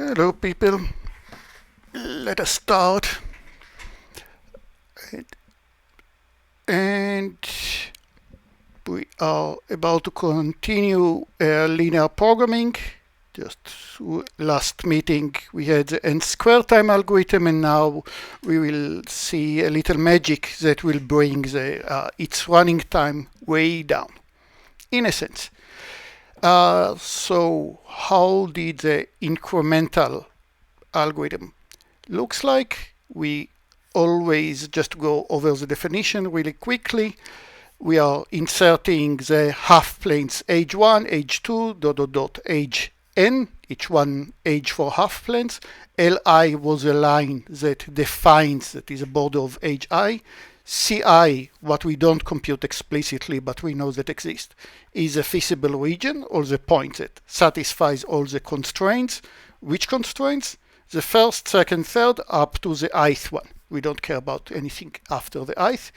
Hello people, let us start. And we are about to continue linear programming. Just last meeting we had the n square time algorithm, and now we will see a little magic that will bring the its running time way down, in a sense. So how did the incremental algorithm looks like? We always just go over the definition really quickly. We are inserting the half planes age 1, age 2, ... age n, each one age for half planes. Li was a line that defines, that is a border of age I. Ci, what we don't compute explicitly but we know that exists, is a feasible region, or the point that satisfies all the constraints. Which constraints? The first, second, third, up to the ith one. We don't care about anything after the ith.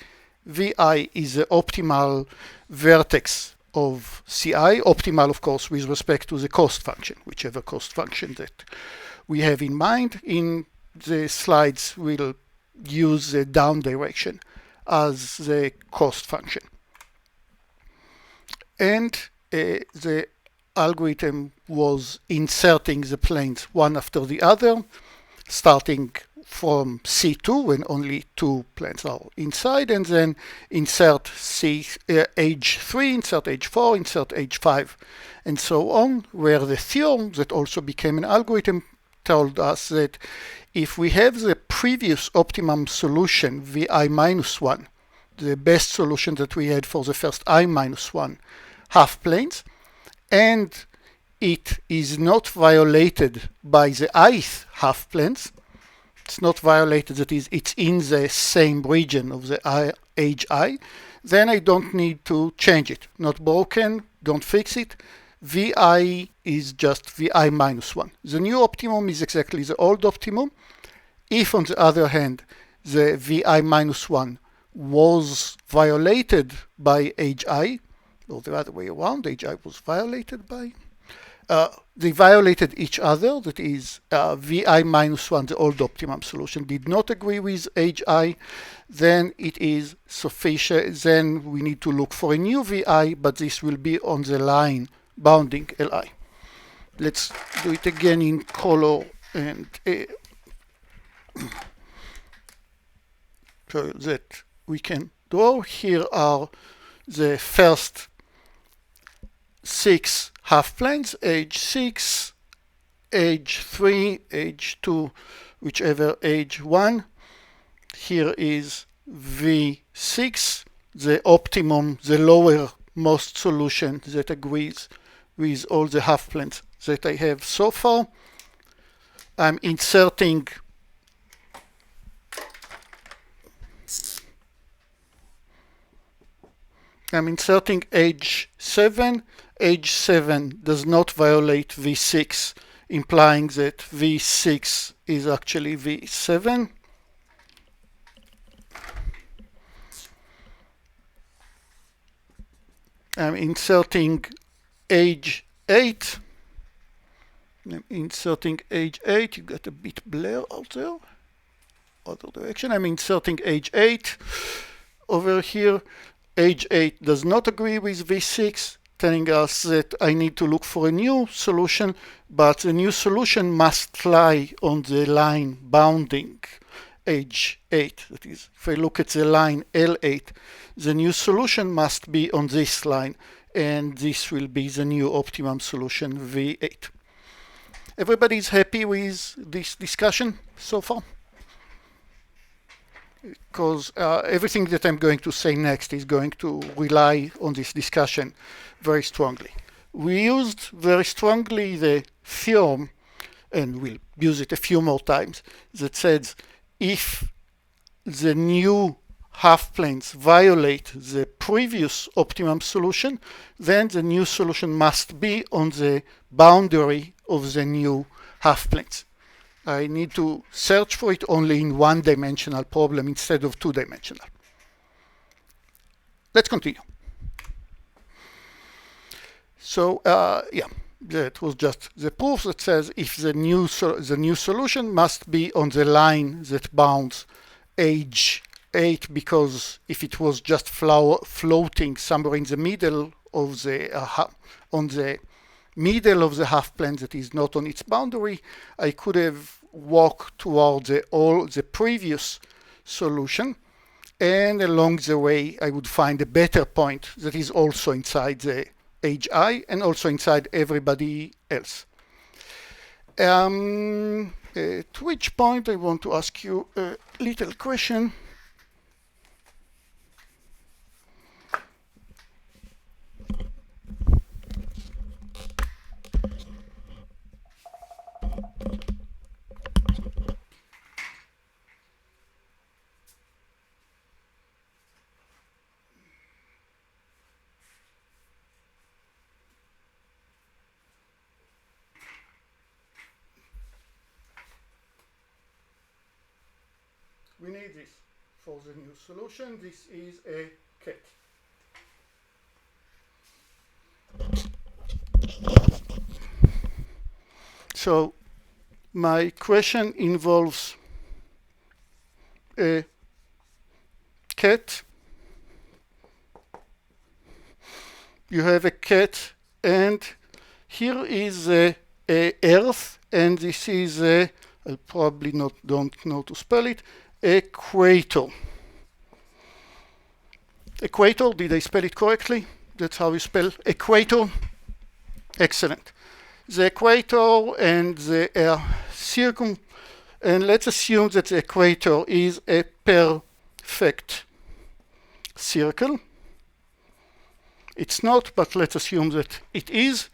Vi is the optimal vertex of Ci, optimal of course with respect to the cost function, whichever cost function that we have in mind. In the slides we'll use the down direction as the cost function. And the algorithm was inserting the planes one after the other, starting from C2 when only two planes are inside, and then insert age 3, insert age 4, insert age 5, and so on, where the theorem that also became an algorithm told us that if we have the previous optimum solution, Vi minus 1, the best solution that we had for the first I minus 1 half planes, and it is not violated by the ith half planes, it's not violated, that is, it's in the same region of the age I, then I don't need to change it. Not broken, don't fix it. Vi is just Vi minus 1. The new optimum is exactly the old optimum. If, on the other hand, the Vi minus 1 was violated by age I, or the other way around, age I was violated by, they violated each other, that is, Vi minus 1, the old optimum solution, did not agree with age I, then it is sufficient, then we need to look for a new Vi, but this will be on the line bounding Li. Let's do it again in color and so that we can draw. Here are the first 6 half planes, age 6, age 3, age 2, whichever age 1. Here is V6, the optimum, the lowermost solution that agrees with all the half planes that I have so far. I'm inserting age 7. Age 7 does not violate V6, implying that V6 is actually V7. I'm inserting age 8. You got a bit blur out there. Other direction. I'm inserting age 8 over here. Age 8 does not agree with V6, telling us that I need to look for a new solution, but the new solution must lie on the line bounding age 8. That is, if I look at the line L8, the new solution must be on this line, and this will be the new optimum solution, V8. Everybody's happy with this discussion so far? Because everything that I'm going to say next is going to rely on this discussion very strongly. We used very strongly the theorem, and we'll use it a few more times, that says if the new half planes violate the previous optimum solution, then the new solution must be on the boundary of the new half planes. I need to search for it only in one-dimensional problem instead of two-dimensional. Let's continue. So, that was just the proof that says if the new solution must be on the line that bounds age 8, because if it was just floating somewhere in the middle of the on the middle of the half plane that is not on its boundary, I could have walked towards the previous solution, and along the way I would find a better point that is also inside the age I and also inside everybody else. At which point I want to ask you a little question. We need this for the new solution. This is a ket. So my question involves a ket. You have a ket, and here is a Earth, and this is a, I probably don't know to spell it, equator. Equator, did I spell it correctly? That's how you spell equator? Excellent. The equator and the and let's assume that the equator is a perfect circle. It's not, but let's assume that it is.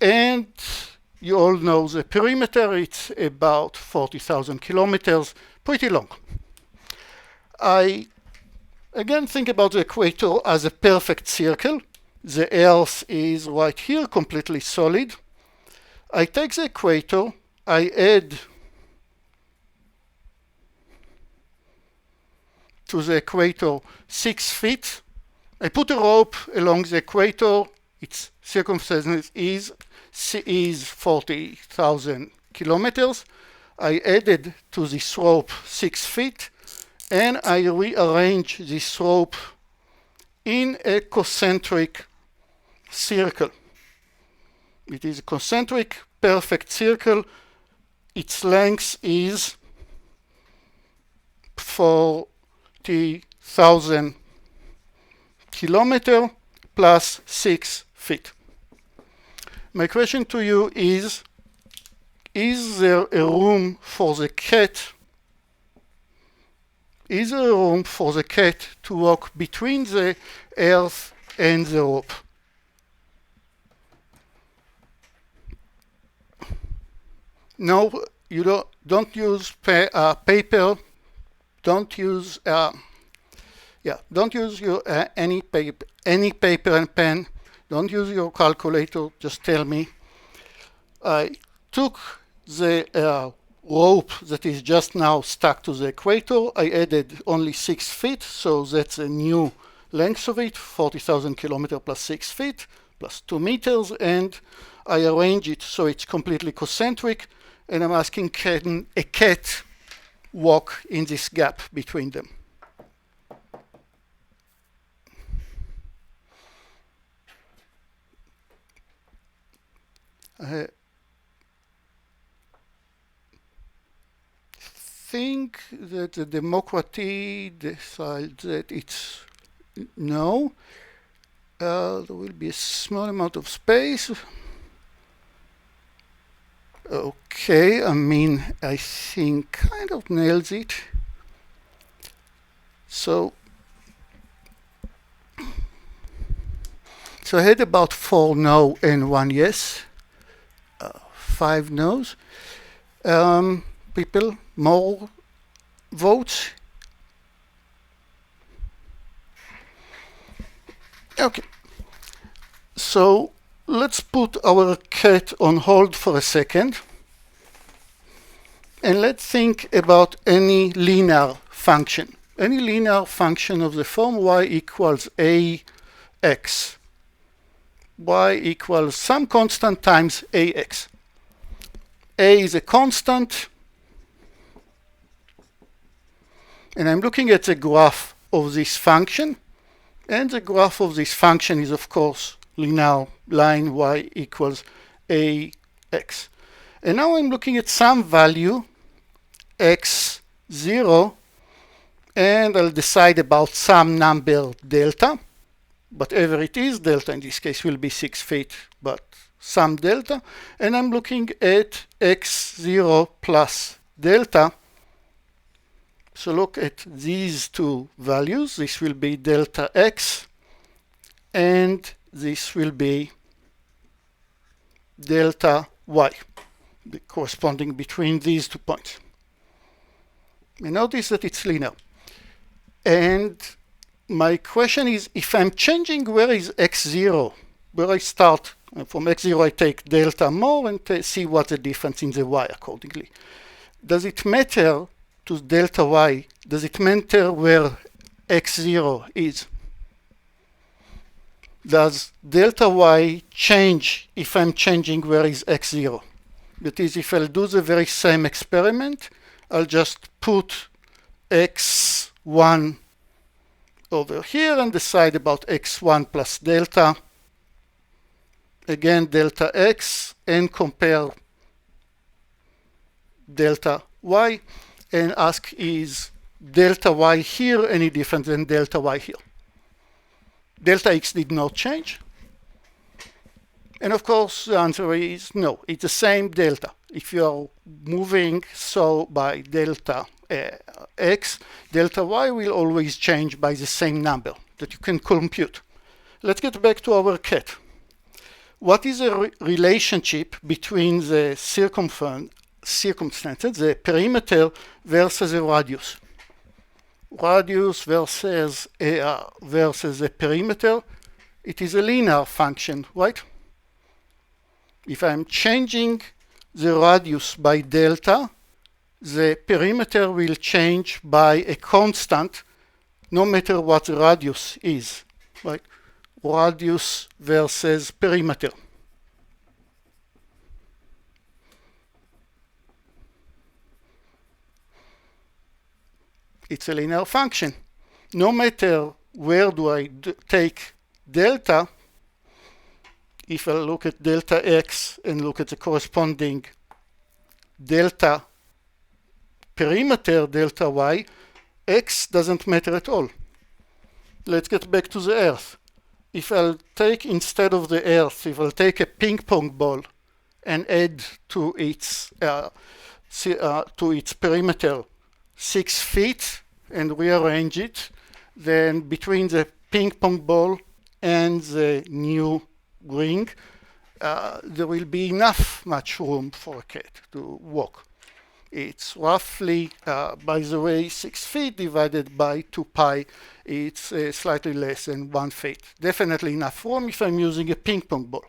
And you all know the perimeter, it's about 40,000 kilometers, pretty long. I again think about the equator as a perfect circle. The Earth is right here, completely solid. I take the equator, I add to the equator 6 feet. I put a rope along the equator. Its circumference is 40,000 kilometers. I added to this rope 6 feet, and I rearrange this rope in a concentric circle. It is a concentric perfect circle. Its length is 40,000 kilometers plus 6 feet. My question to you is there a room for the ket? Is there a room for the ket to walk between the Earth and the rope? No, you don't use paper. Don't use don't use your any paper and pen. Don't use your calculator. Just tell me. I took the rope that is just now stuck to the equator. I added only 6 feet, so that's a new length of it, 40,000 kilometers plus 6 feet plus 2 meters, and I arrange it so it's completely concentric, and I'm asking, can a ket walk in this gap between them? I think that the democracy decides that it's no. There will be a small amount of space. Okay, I mean, I think kind of nails it. So I had about 4 no and 1 yes. 5 no's. People, more votes? Okay. So let's put our ket on hold for a second. And let's think about any linear function. Any linear function of the form y equals ax, y equals some constant times ax. A is a constant, and I'm looking at the graph of this function, and the graph of this function is of course linear line y equals ax. And now I'm looking at some value x0, and I'll decide about some number delta. Whatever it is, delta in this case will be 6 feet, but some delta. And I'm looking at x0 plus delta. So look at these two values. This will be delta x, and this will be delta y, the corresponding between these 2 points. You notice that it's linear. And my question is, if I'm changing where is x0, where I start, from x0 I take delta more and see what's the difference in the y accordingly. Does it matter to delta y? Does it matter where x0 is? Does delta y change if I'm changing where is x0? That is, if I'll do the very same experiment, I'll just put x1 over here and decide about x1 plus delta. Again, delta x, and compare delta y, and ask, is delta y here any different than delta y here? Delta x did not change. And of course, the answer is no, it's the same delta. If you are moving so by delta x, delta y will always change by the same number that you can compute. Let's get back to our cat. What is the relationship between the circumstances, the perimeter versus the radius? Radius versus the perimeter, it is a linear function, right? If I'm changing the radius by delta, the perimeter will change by a constant no matter what the radius is, right? Radius versus perimeter. It's a linear function. No matter where do I take delta, if I look at delta x and look at the corresponding delta perimeter, delta y, x doesn't matter at all. Let's get back to the Earth. If I'll take, instead of the Earth, if I'll take a ping pong ball and add to its perimeter 6 feet and rearrange it, then between the ping pong ball and the new ring, there will be much room for a cat to walk. It's roughly, by the way, 6 feet divided by 2 pi. It's slightly less than 1 feet. Definitely enough room if I'm using a ping pong ball.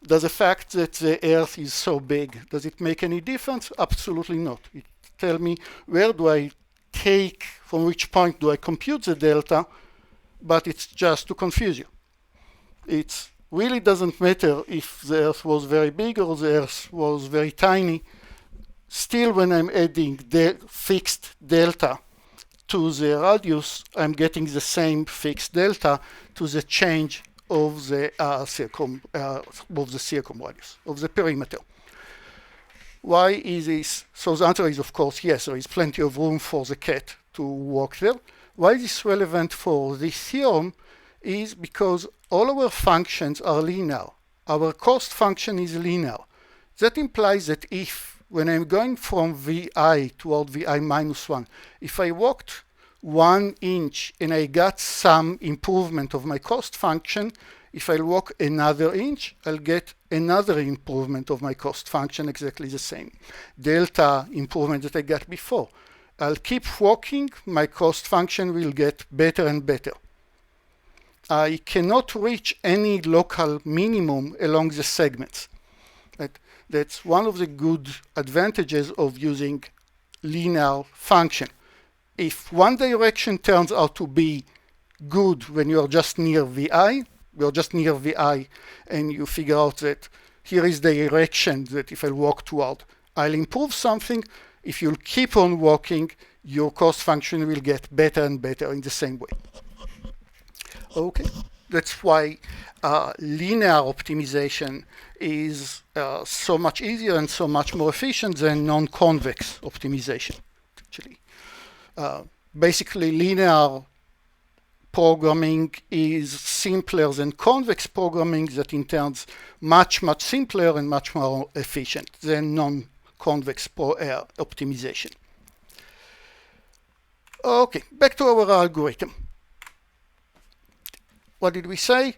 Does the fact that the Earth is so big, does it make any difference? Absolutely not. It tells me where do I take, from which point do I compute the delta, but it's just to confuse you. It really doesn't matter if the Earth was very big or the Earth was very tiny. Still, when I'm adding the fixed delta to the radius, I'm getting the same fixed delta to the change of the circumradius, of the perimeter. Why is this? So the answer is, of course, yes, there is plenty of room for the cat to walk there. Why is this relevant for this theorem is because all our functions are linear. Our cost function is linear. That implies that if, when I'm going from vi toward vi minus 1, if I walked 1 inch and I got some improvement of my cost function, if I walk another inch, I'll get another improvement of my cost function, exactly the same delta improvement that I got before. I'll keep walking, my cost function will get better and better. I cannot reach any local minimum along the segments. That's one of the good advantages of using linear function. If one direction turns out to be good when you're just near vi, you're just near VI, and you figure out that here is the direction that if I walk toward, I'll improve something. If you'll keep on walking, your cost function will get better and better in the same way. Okay, that's why linear optimization is so much easier and so much more efficient than non-convex optimization. Actually, basically, linear programming is simpler than convex programming, that in turns much simpler and much more efficient than non-convex optimization. Okay, back to our algorithm. What did we say?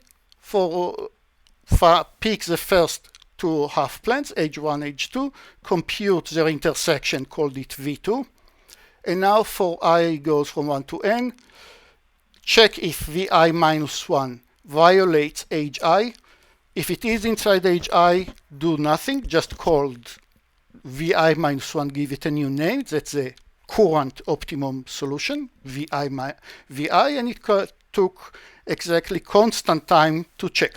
Pick the first two half planes, H1, H2, compute their intersection, called it V2. And now for I goes from 1 to n, check if Vi minus 1 violates Hi. If it is inside Hi, do nothing, just call Vi minus 1, give it a new name. That's the current optimum solution, Vi, and it took exactly constant time to check.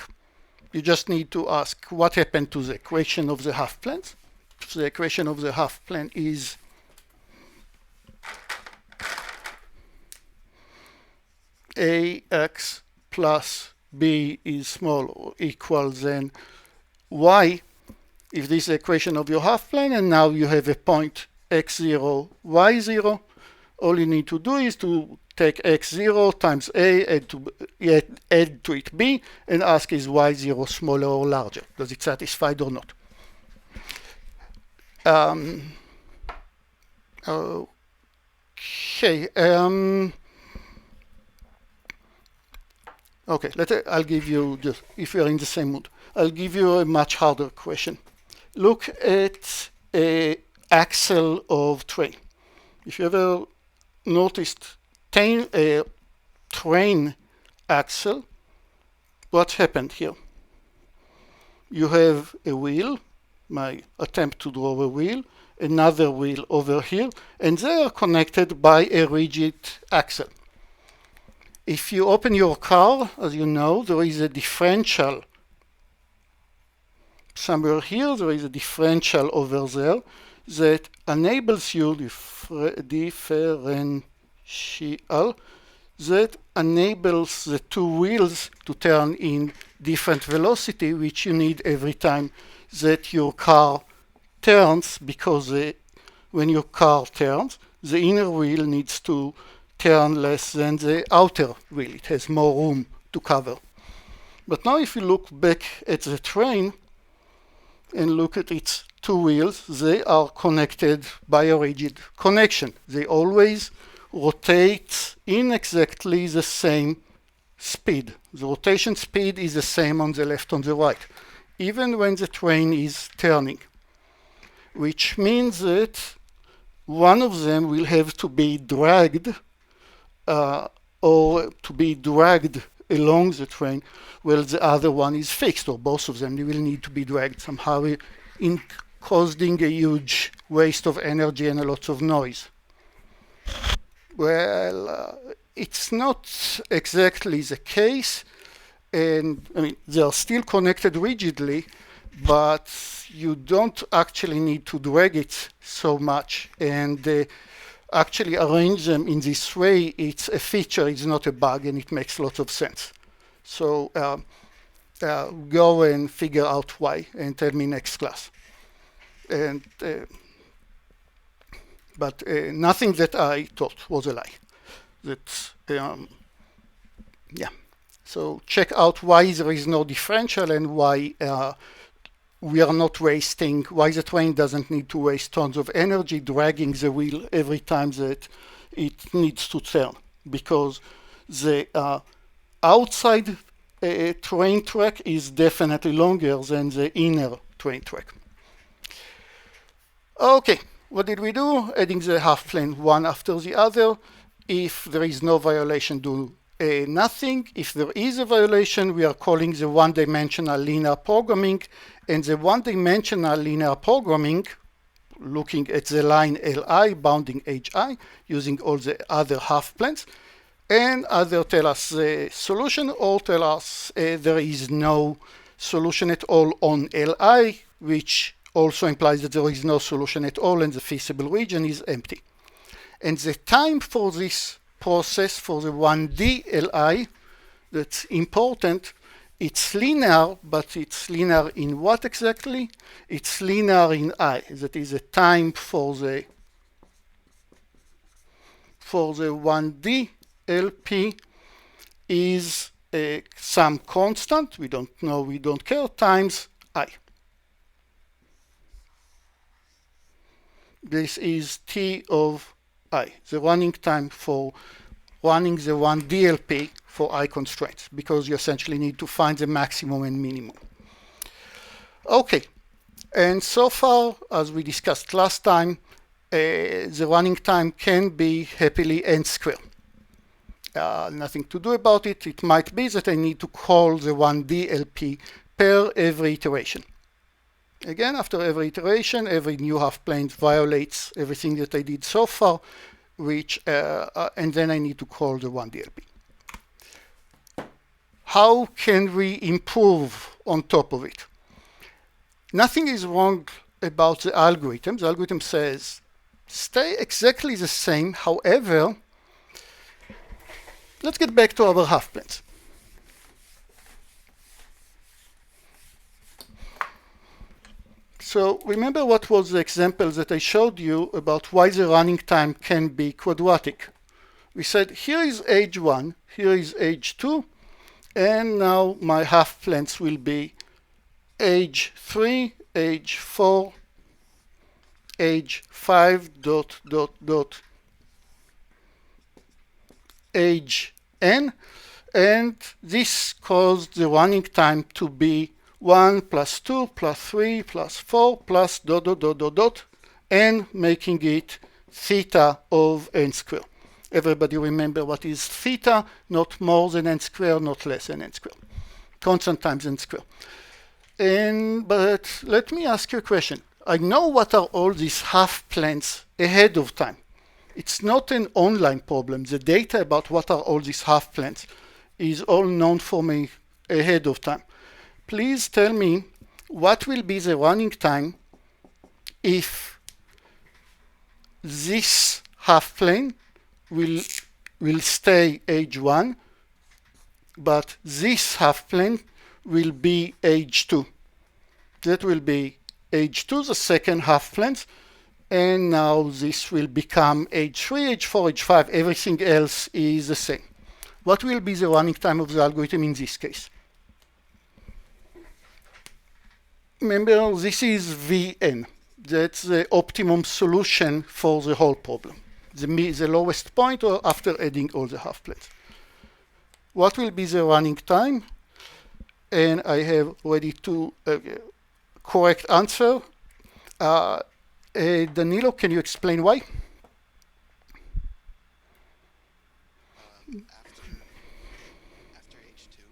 You just need to ask what happened to the equation of the half planes. So the equation of the half plane is ax plus b is small or equal than y, if this is the equation of your half plane, and now you have a point x0, y0. All you need to do is to take x0 times a, add to it b, and ask is y0 smaller or larger? Does it satisfy or not? Okay. Okay, I'll give you, just if you're in the same mood, I'll give you a much harder question. Look at an axle of train. If you ever noticed a train axle, what happened here? You have a wheel, my attempt to draw a wheel, another wheel over here, and they are connected by a rigid axle. If you open your car, as you know, there is a differential somewhere here, there is a differential over there that enables you, that enables the two wheels to turn in different velocity, which you need every time that your car turns, because when your car turns, the inner wheel needs to turn less than the outer wheel. It has more room to cover. But now if you look back at the train and look at its two wheels, they are connected by a rigid connection. They always rotate in exactly the same speed. The rotation speed is the same on the left and the right, even when the train is turning, which means that one of them will have to be dragged or to be dragged along the train, while the other one is fixed, or both of them will need to be dragged somehow, causing a huge waste of energy and a lot of noise. Well, it's not exactly the case, and I mean, they are still connected rigidly, but you don't actually need to drag it so much, and actually arrange them in this way. It's a feature, it's not a bug, and it makes lots of sense. So go and figure out why and tell me next class. And but nothing that I thought was a lie. That's yeah. So check out why there is no differential and why we are not wasting, why the train doesn't need to waste tons of energy dragging the wheel every time that it needs to turn, because the outside train track is definitely longer than the inner train track. Okay, what did we do? Adding the half plane one after the other. If there is no violation, do nothing. If there is a violation, we are calling the one-dimensional linear programming, and the one-dimensional linear programming, looking at the line Li bounding Hi, using all the other half planes, and either tell us the solution or tell us there is no solution at all on Li, which also implies that there is no solution at all and the feasible region is empty. And the time for this process, for the 1D Li, that's important. It's linear, but it's linear in what exactly? It's linear in I. That is the time for the 1D LP is some constant, we don't know, we don't care, times I. This is T of I, the running time for running the 1D LP for I constraints, because you essentially need to find the maximum and minimum. Okay, and so far, as we discussed last time, the running time can be happily n squared. Nothing to do about it. It might be that I need to call the 1D LP per every iteration. Again, after every iteration, every new half plane violates everything that I did so far, which and then I need to call the 1D LP. How can we improve on top of it? Nothing is wrong about the algorithm. The algorithm says stay exactly the same. However, let's get back to our half planes. So remember what was the example that I showed you about why the running time can be quadratic. We said here is age 1, here is age 2, and now my half planes will be age 3, age 4, age 5, dot, dot, dot, age n, and this caused the running time to be 1 plus 2 plus 3 plus 4 plus dot, dot, dot, dot, dot, n, making it theta of n squared. Everybody remember what is theta? Not more than n squared, not less than n squared. Constant times n squared. But let me ask you a question. I know what are all these half planes ahead of time. It's not an online problem. The data about what are all these half planes is all known for me ahead of time. Please tell me what will be the running time if this half plane will stay age 1, but this half plane will be age 2. That will be age 2, the second half planes, and now this will become age 3, age 4, age 5. Everything else is the same. What will be the running time of the algorithm in this case? Remember, this is Vn. That's the optimum solution for the whole problem. The lowest point or after adding all the half planes. What will be the running time? And I have ready to correct answer. Danilo, can you explain why? After H2, you're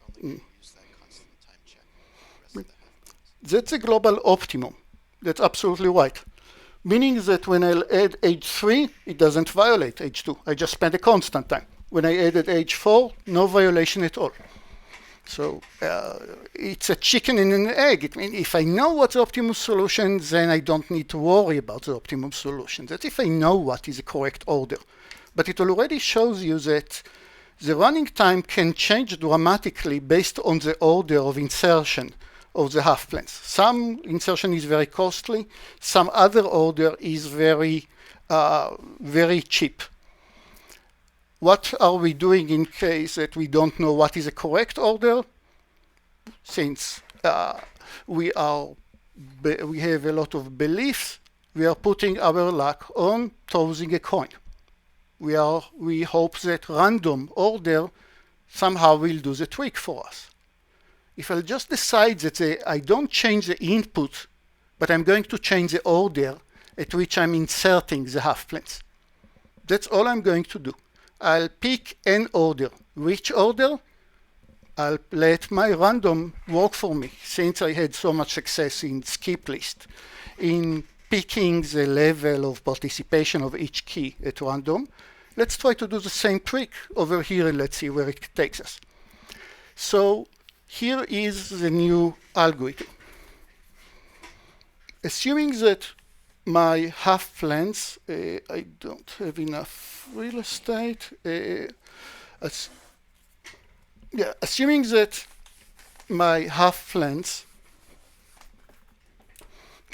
only going to use that constant time check for the rest of the half-planes. That's a global optimum. That's absolutely right. Meaning that when I'll add H3, it doesn't violate H2. I just spend a constant time. When I added H4, no violation at all. So it's a chicken and an egg. I mean, if I know what's the optimum solution, then I don't need to worry about the optimum solution. That's if I know what is the correct order. But it already shows you that the running time can change dramatically based on the order of insertion of the half planes. Some insertion is very costly. Some other order is very, very cheap. What are we doing in case that we don't know what is the correct order? Since we have a lot of beliefs, we are putting our luck on tossing a coin. We hope that random order somehow will do the trick for us. If I'll just decide that I don't change the input, but I'm going to change the order at which I'm inserting the half planes. That's all I'm going to do. I'll pick an order. Which order? I'll let my random work for me, since I had so much success in skip list, in picking the level of participation of each key at random. let's try to do the same trick over here and let's see where it takes us. So here is the new algorithm. Assuming that my half planes, I don't have enough real estate. Assuming that my half planes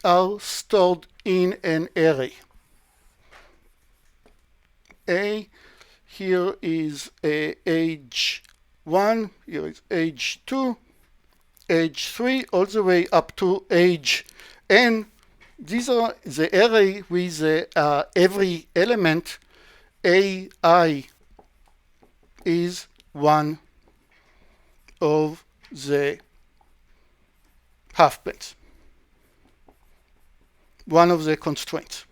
are stored in an array. Here is age 1, here is age 2, age 3, all the way up to age n. These are the array with every element. AI is one of the half planes, one of the constraints.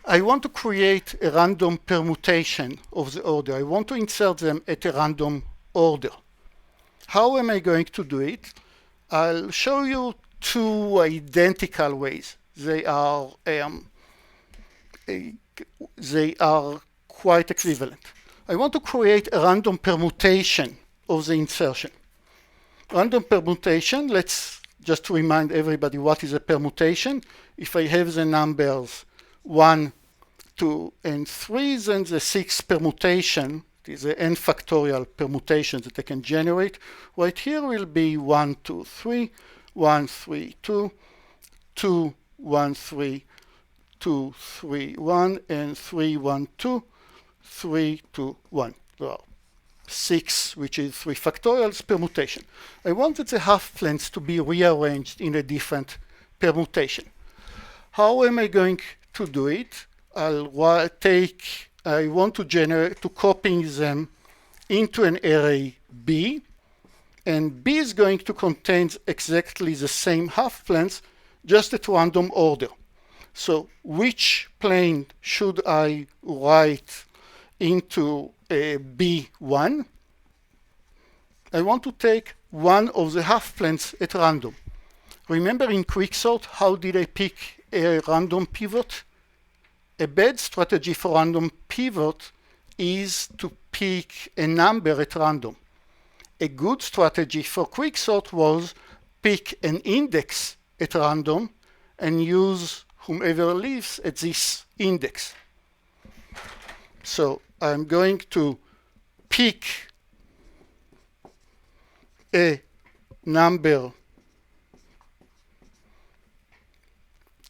I want to create a random permutation of the order. I want to insert them at a random order. How am I going to do it? I'll show you two identical ways. They are quite equivalent. I want to create a random permutation of the insertion. Random permutation, let's just remind everybody what is a permutation. If I have the numbers 1, 2, and 3, then the sixth permutation, is the n factorial permutation that I can generate, right here will be 1, 2, 3, 1, 3, 2, 2, 1, 3, 2, 3, 1, and 3, 1, 2, 3, 2, 1. There are 6, which is 3 factorials permutation. I wanted the half planes to be rearranged in a different permutation. How am I going to do it? I want to copy them into an array B, and B is going to contain exactly the same half planes, just at random order. So which plane should I write into B1? I want to take one of the half planes at random. Remember in quicksort, how did I pick a random pivot? A bad strategy for random pivot is to pick a number at random. A good strategy for quicksort was pick an index at random and use whomever lives at this index. So I'm going to pick a number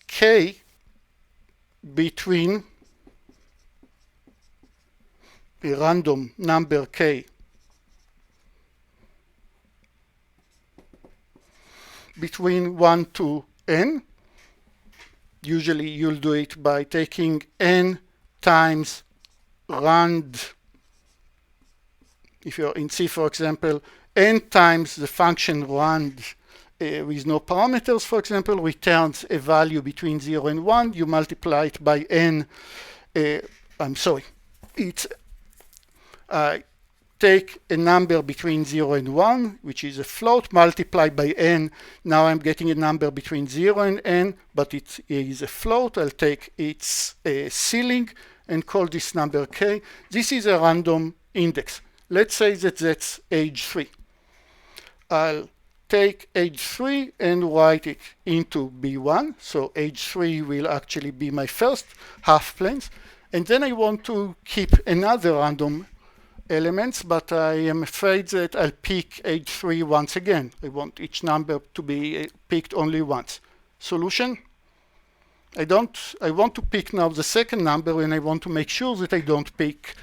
k between a random number k between 1 to n. Usually you'll do it by taking n times rand. If you're in C, for example, n times the function rand with no parameters, for example, returns a value between 0 and 1. You multiply it by n. I take a number between 0 and 1, which is a float, multiplied by n. Now I'm getting a number between 0 and n, but it is a float. I'll take its ceiling and call this number k. This is a random index. Let's say that that's age 3. I'll take age 3 and write it into B1. So age 3 will actually be my first half planes. And then I want to keep another random elements, but I am afraid that I'll pick age 3 once again. I want each number to be picked only once. Solution? I want to pick now the second number, and I want to make sure that I don't pick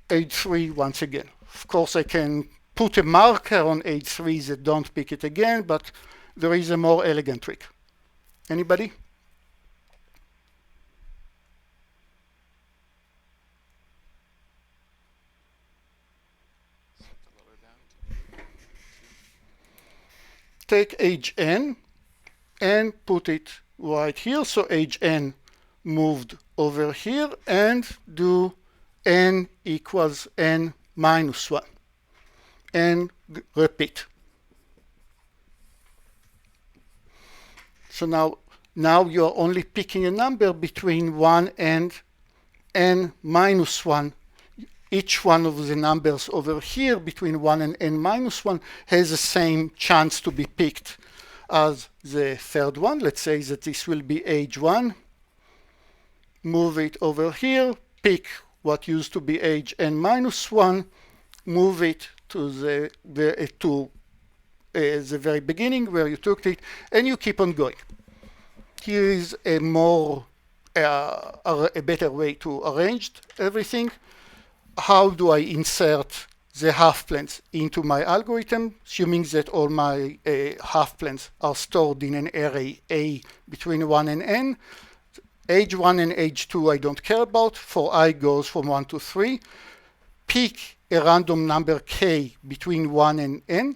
age 3 once again. Of course, I can put a marker on age 3 that don't pick it again, but there is a more elegant trick. Anybody? Take age n and put it right here. So age n moved over here, and do n equals n minus 1. And repeat. So now you're only picking a number between 1 and n minus 1, each one of the numbers over here between 1 and n minus 1 has the same chance to be picked as the third one. Let's say that this will be age 1. Move it over here, pick what used to be age n minus 1, move it to the very beginning where you took it, and you keep on going. Here is a better way to arrange everything. How do I insert the half planes into my algorithm, assuming that all my half planes are stored in an array A between 1 and n? Age 1 and age 2 I don't care about. For I goes from 1 to 3. Pick a random number k between 1 and n.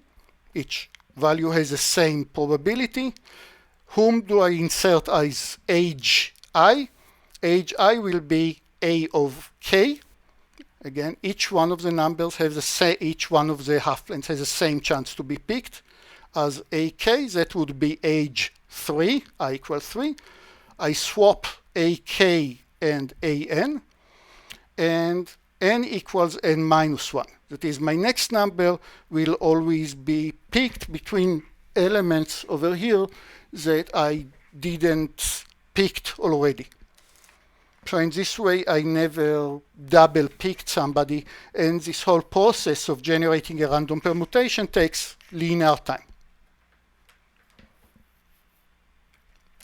Each value has the same probability. Whom do I insert as age I? Age I will be A of k. Again, each one of the numbers has each one of the half planes has the same chance to be picked as ak. That would be age 3, I equals 3. I swap ak and an, and n equals n minus 1. That is, my next number will always be picked between elements over here that I didn't picked already. So in this way, I never double picked somebody, and this whole process of generating a random permutation takes linear time.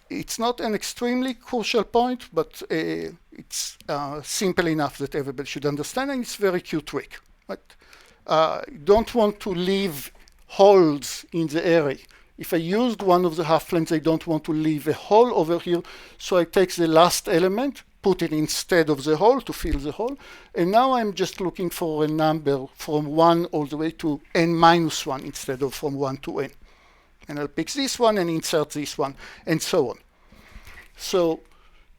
It's not an extremely crucial point, but it's simple enough that everybody should understand, and it's a very cute trick. But don't want to leave holes in the array. If I used one of the half planes, I don't want to leave a hole over here, so I take the last element, put it instead of the hole to fill the hole, and now I'm just looking for a number from 1 all the way to n minus 1 instead of from 1 to n. And I'll pick this one and insert this one, and so on. So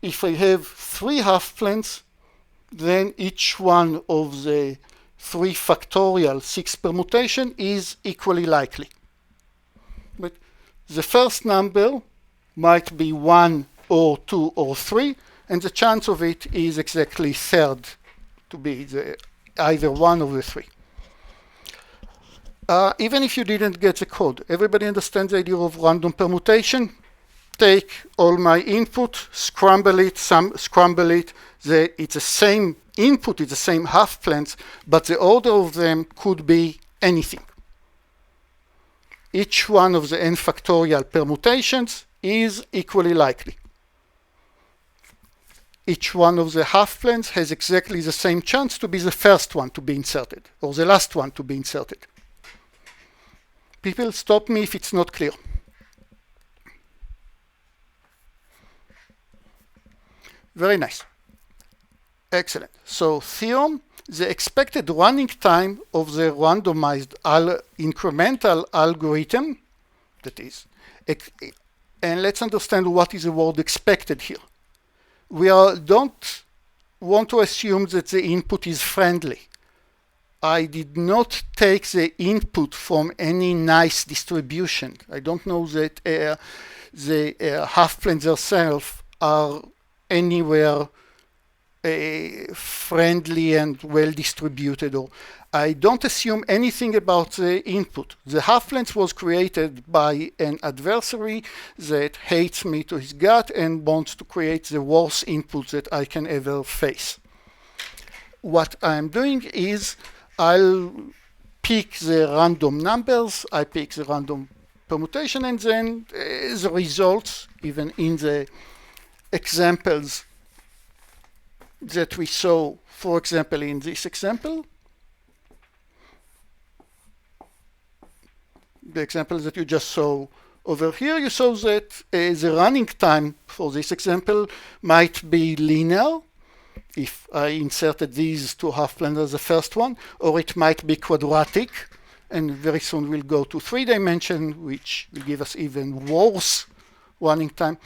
if I have 3 half planes, then each one of the 3 factorial 6 permutation is equally likely. But the first number might be 1 or 2 or 3, and the chance of it is exactly third to be either one of the 3. Even if you didn't get the code, everybody understands the idea of random permutation? Take all my input, scramble it, it's the same input, it's the same half planes, but the order of them could be anything. Each one of the n factorial permutations is equally likely. Each one of the half planes has exactly the same chance to be the first one to be inserted, or the last one to be inserted. People, stop me if it's not clear. Very nice. Excellent. So theorem, the expected running time of the randomized incremental algorithm, that is, and let's understand what is the word expected here. We don't want to assume that the input is friendly. I did not take the input from any nice distribution. I don't know that the half planes themselves are anywhere friendly and well distributed. Or I don't assume anything about the input. The half planes was created by an adversary that hates me to his gut and wants to create the worst input that I can ever face. What I'm doing is I'll pick the random numbers, I pick the random permutation, and then the results, even in the examples that we saw, for example, in this example, the example that you just saw over here, you saw that the running time for this example might be linear if I inserted these 2 half planes as the first one, or it might be quadratic, and very soon we'll go to 3 dimension, which will give us even worse running time.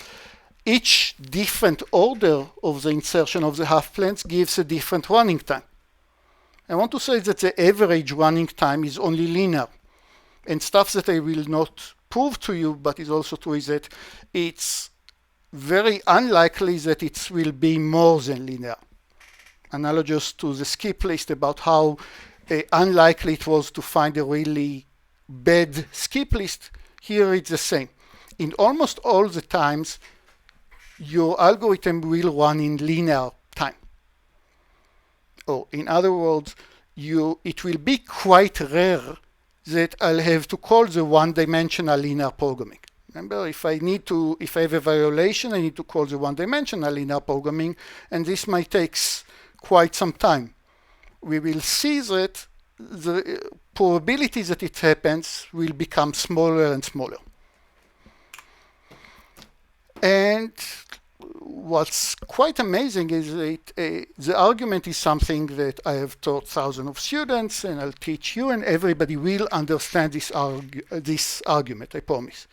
Each different order of the insertion of the half planes gives a different running time. I want to say that the average running time is only linear. And stuff that I will not prove to you, but is also true, is that it's very unlikely that it will be more than linear. analogous to the skip list about how unlikely it was to find a really bad skip list. Here it's the same. In almost all the times, your algorithm will run in linear time. Or in other words, it will be quite rare that I'll have to call the one-dimensional linear programming. Remember, if I have a violation, I need to call the one-dimensional linear programming, and this might take quite some time. We will see that the probability that it happens will become smaller and smaller. And what's quite amazing is that the argument is something that I have taught thousands of students, and I'll teach you, and everybody will understand this argument, I promise.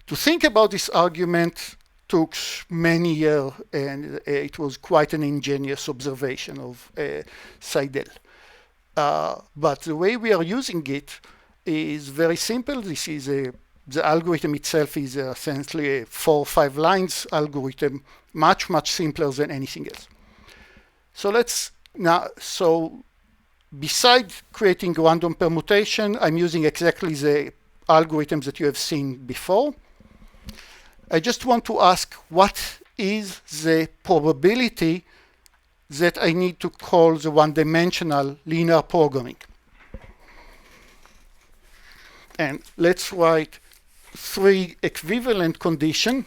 To think about this argument took many years, and it was quite an ingenious observation of Seidel. But the way we are using it is very simple. This is the algorithm itself is essentially a 4 or 5 lines algorithm, much simpler than anything else. So besides creating random permutation, I'm using exactly the algorithms that you have seen before. I just want to ask, what is the probability that I need to call the one-dimensional linear programming? And let's write 3 equivalent conditions.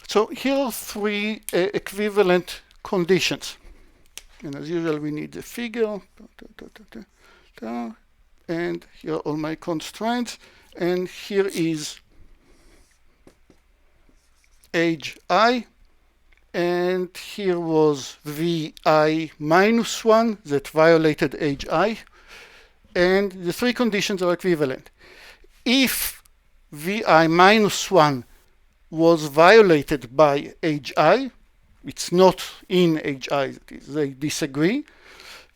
So here are 3 equivalent conditions. And as usual, we need the figure. And here are all my constraints. And here is age I. And here was vi minus 1 that violated age I. And the 3 conditions are equivalent. If vi minus 1 was violated by age I, it's not in age I, they disagree,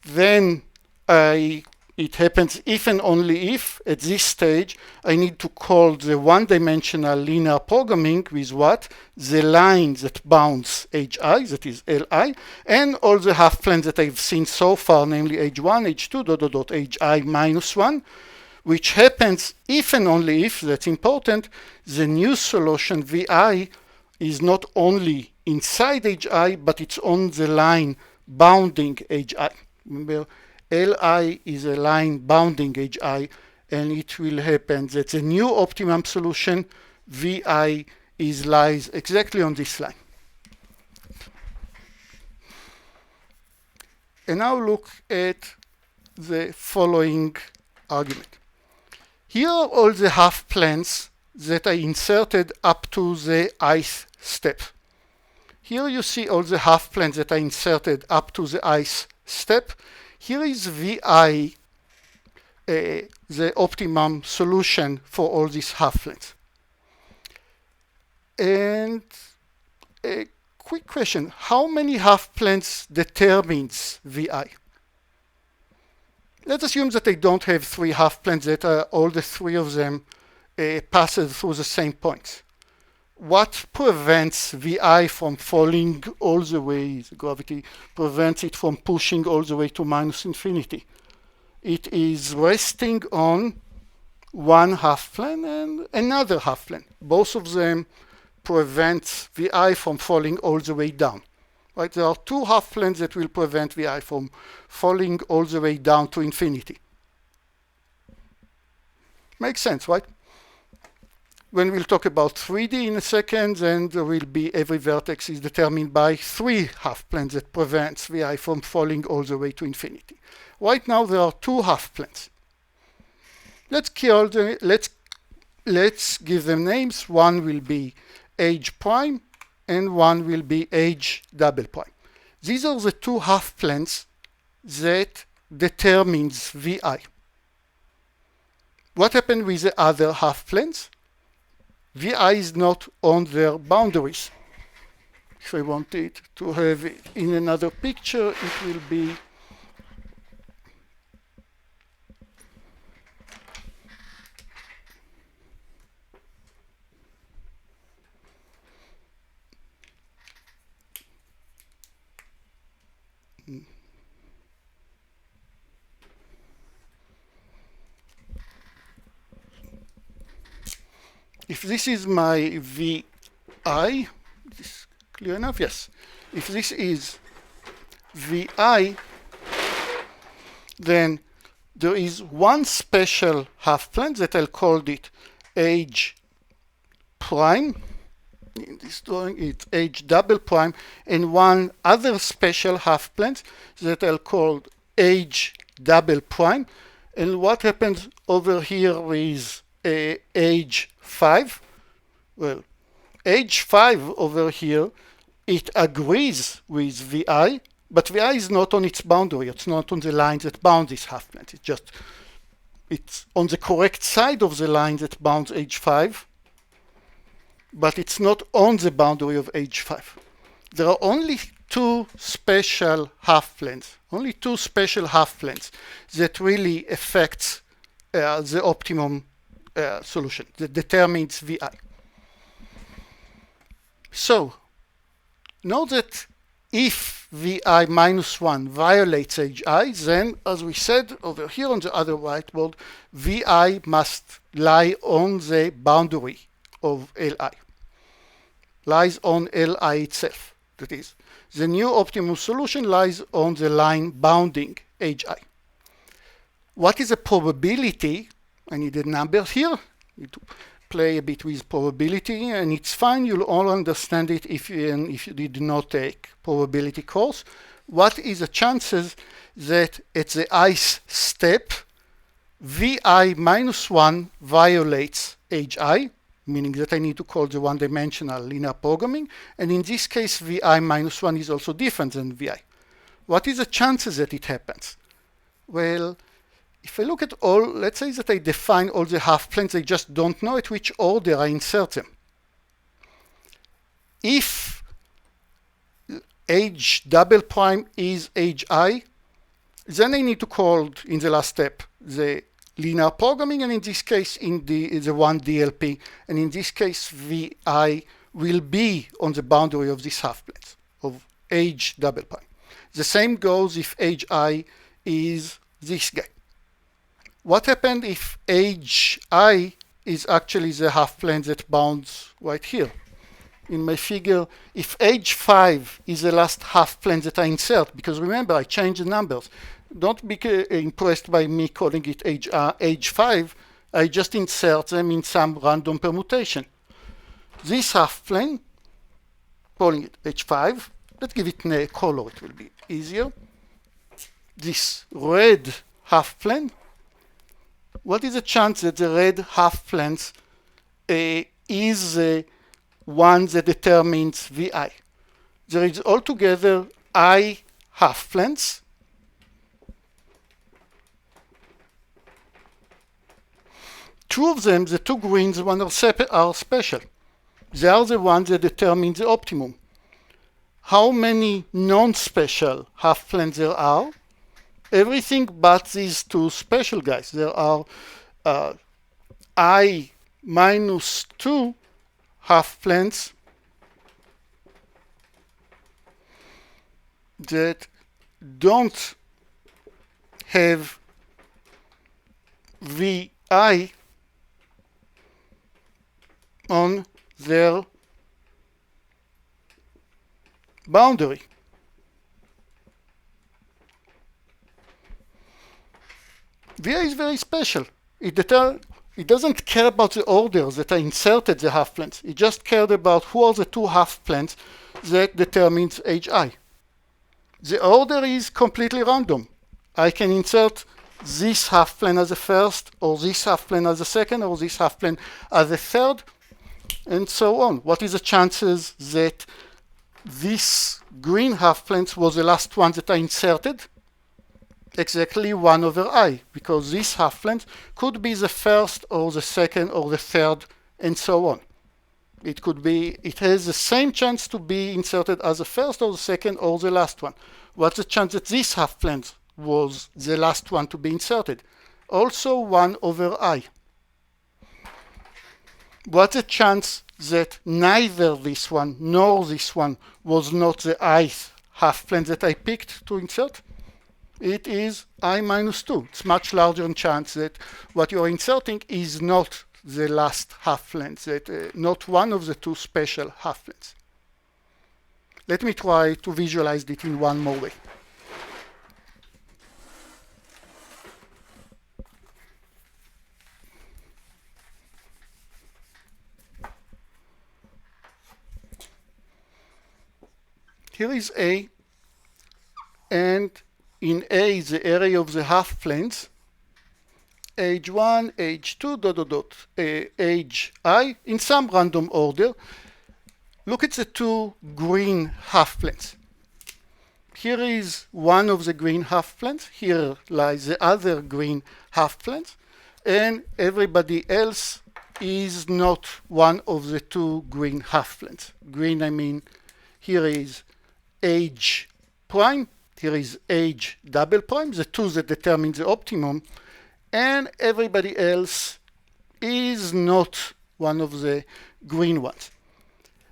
then it happens if and only if, at this stage, I need to call the one-dimensional linear programming with what? The line that bounds age I, that is Li, and all the half-planes that I've seen so far, namely age 1, age 2, ... age I minus 1, which happens if and only if, that's important, the new solution Vi is not only inside age I, but it's on the line bounding age I. Remember, Li is a line bounding age I, and it will happen that the new optimum solution, Vi, lies exactly on this line. And now look at the following argument. Here are all the half planes that I inserted up to the ith step. Here you see all the half planes that I inserted up to the ith step. Here is Vi, the optimum solution for all these half planes. And quick question. How many half planes determines VI? Let's assume that I don't have three half planes, that all the three of them passes through the same points. What prevents VI from falling all the way? The gravity prevents it from pushing all the way to minus infinity. It is resting on one half plane and another half plane. Both of them prevent VI from falling all the way down. Right? There are two half planes that will prevent VI from falling all the way down to infinity. Makes sense, right? When we'll talk about 3D in a second, then there will be every vertex is determined by three half planes that prevents VI from falling all the way to infinity. Right now there are two half planes. Let's give them names. One will be H prime and one will be H double prime. These are the two half planes that determines VI. What happened with the other half planes? VI is not on their boundaries. If I wanted to have it in another picture, it will be if this is my VI, is this clear enough? Yes. If this is VI, then there is one special half plane that I'll call it H prime. In this drawing, it's H double prime, and one other special half plane that I'll call H double prime. And what happens over here is H5. Well, H5 over here, it agrees with VI, but VI is not on its boundary. It's not on the line that bounds this half plane. It's on the correct side of the line that bounds H5, but it's not on the boundary of H5. There are only two special half planes, that really affects the optimum solution that determines VI. So, know that if VI minus 1 violates HI, then, as we said over here on the other whiteboard, VI must lie on the boundary of Li. Lies on Li itself. That is, the new optimum solution lies on the line bounding HI. What is the probability? I need a number here. I need to play a bit with probability, and it's fine. You'll all understand it if you did not take probability course. What is the chances that at the ith step, VI minus 1 violates HI, meaning that I need to call the one-dimensional linear programming, and in this case, VI minus 1 is also different than VI. What is the chances that it happens? Well, if I look at all, let's say that I define all the half planes, I just don't know at which order I insert them. If H double prime is HI, then I need to call in the last step the linear programming, and in this case in the one DLP, and in this case VI will be on the boundary of these half planes of H double prime. The same goes if HI is this guy. What happened if HI is actually the half plane that bounds right here? In my figure, if H5 is the last half plane that I insert, because remember I changed the numbers. Don't be impressed by me calling it H5. I just insert them in some random permutation. This half plane, calling it H5, let's give it a color, it will be easier. This red half plane, what is the chance that the red half planes is the one that determines VI? There is altogether I half planes. Two of them, the two greens ones, are special. They are the ones that determine the optimum. how many non-special half-planes there are. Everything but these two special guys. There are I minus 2 half-planes that don't have Vi on their boundary. Vi is very special. It doesn't care about the order that I inserted the half-planes. It just cared about who are the two half-planes that determines hi. The order is completely random. I can insert this half-plane as a first, or this half-plane as a second, or this half-plane as a third, and so on. What is the chances that this green half-plane was the last one that I inserted? Exactly 1 over I, because this half-plane could be the first, or the second, or the third, and so on. It has the same chance to be inserted as the first, or the second, or the last one. What's the chance that this half-plane was the last one to be inserted? Also 1 over I. What's the chance that neither this one nor this one was not the ith half-plane that I picked to insert? It is I minus 2. It's much larger in chance that what you're inserting is not the last half-plane, that not one of the two special half-planes. Let me try to visualize it in one more way. Here is A, and in A the area of the half-planes, h1, h2, dot, dot, dot, hi, in some random order. Look at the two green half-planes. Here is one of the green half-planes. Here lies the other green half-planes. And everybody else is not one of the two green half-planes. Green, I mean, here is h prime. Here is h double prime, the two that determine the optimum. And everybody else is not one of the green ones.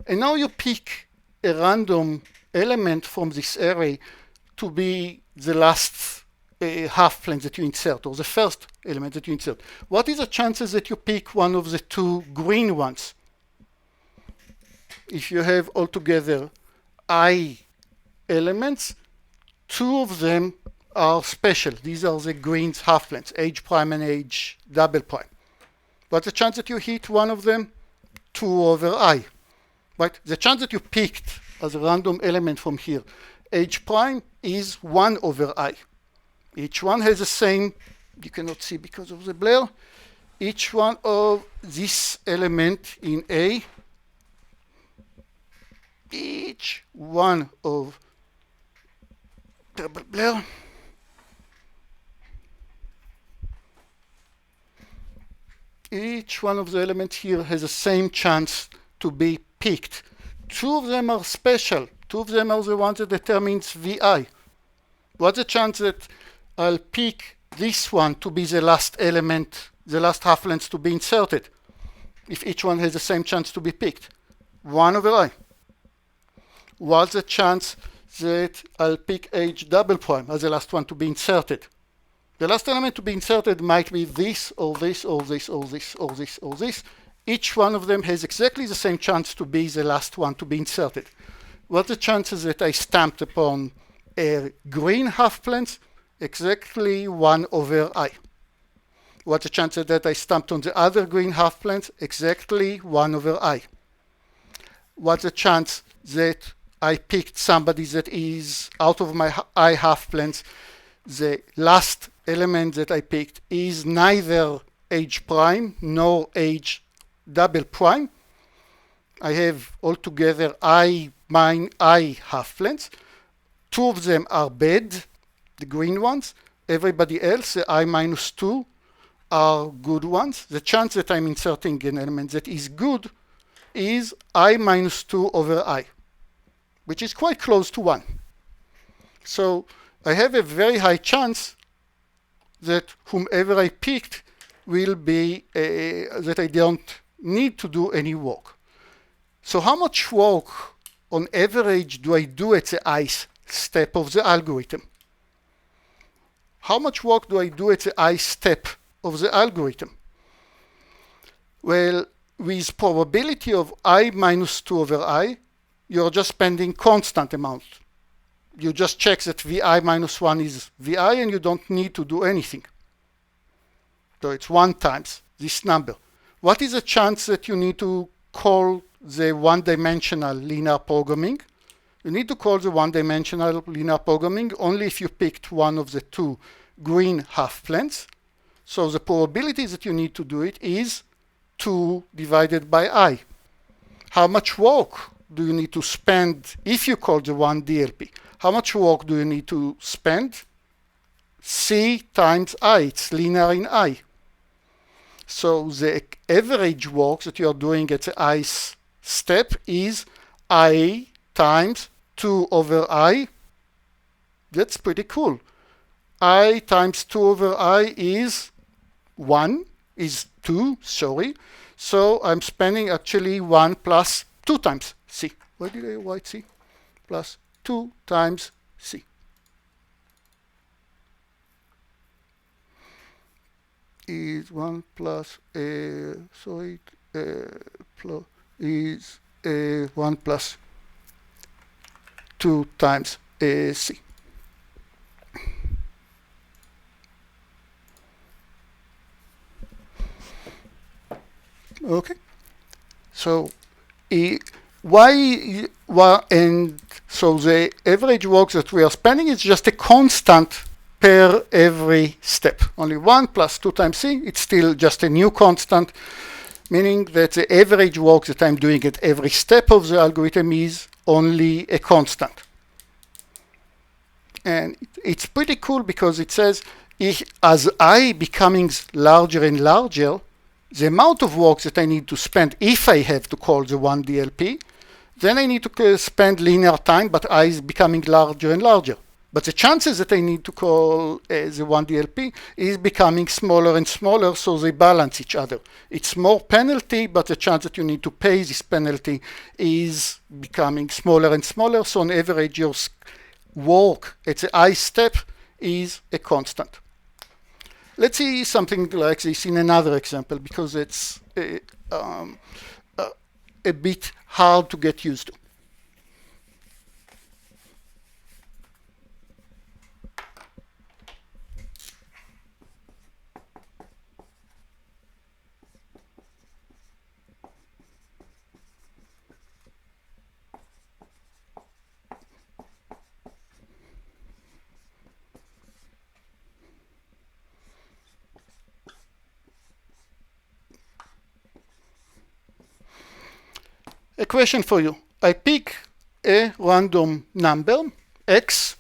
And now you pick a random element from this array to be the last half-plane that you insert, or the first element that you insert. What is the chances that you pick one of the two green ones? If you have altogether I elements, 2 of them are special. These are the green's half-planes, h prime and h double prime. What's the chance that you hit one of them? 2 over I. Right? The chance that you picked as a random element from here, h prime, is 1 over I. Each one has the same, you cannot see because of the blur, each one of this element in A, each one of double blur, each one of the elements here has the same chance to be picked. 2 of them are special. 2 of them are the ones that determines Vi. What's the chance that I'll pick this one to be the last element, the last half-length to be inserted, if each one has the same chance to be picked? 1 over I. What's the chance that I'll pick h double prime as the last one to be inserted? The last element to be inserted might be this, or this, or this, or this, or this, or this. Each one of them has exactly the same chance to be the last one to be inserted. What's the chances that I stamped upon a green half-planes? Exactly 1 over I. What's the chance that I stamped on the other green half-planes? Exactly 1 over I. What's the chance that I picked somebody that is out of my I half-planes? The last element that I picked is neither h prime nor h double prime. I have altogether I half-planes. 2 of them are bad, the green ones. Everybody else, the I minus 2, are good ones. The chance that I'm inserting an element that is good is I minus 2 over I. which is quite close to 1. So I have a very high chance that whomever I picked will be that I don't need to do any work. So how much work on average do I do at the ith step of the algorithm? How much work do I do at the ith step of the algorithm? Well, with probability of I minus 2 over I, you're just spending constant amount. You just check that Vi minus 1 is Vi and you don't need to do anything. So it's 1 times this number. What is the chance that you need to call the one-dimensional linear programming? You need to call the one-dimensional linear programming only if you picked one of the 2 green half planes. So the probability that you need to do it is 2 divided by I. How much work do you need to spend if you call the one DLP? How much work do you need to spend? C times I, it's linear in I. So the average work that you are doing at the ith step is I times 2 over I. That's pretty cool. I times 2 over I is 1, is 2, sorry. So I'm spending actually 1 plus 2 times C. Why did I write C? Plus 2 times C. Is 1 plus, sorry, plus, is 1 plus 2 times C. Okay, so and so the average work that we are spending is just a constant per every step. Only 1 plus 2 times C, it's still just a new constant, meaning that the average work that I'm doing at every step of the algorithm is only a constant. And it's pretty cool because it says as I becoming larger and larger, the amount of work that I need to spend if I have to call the one DLP, then I need to spend linear time, but I is becoming larger and larger. But the chances that I need to call the one DLP is becoming smaller and smaller, so they balance each other. It's more penalty, but the chance that you need to pay this penalty is becoming smaller and smaller, so on average your work at the I step is a constant. Let's see something like this in another example, because it's a bit hard to get used to. A question for you. I pick a random number, x,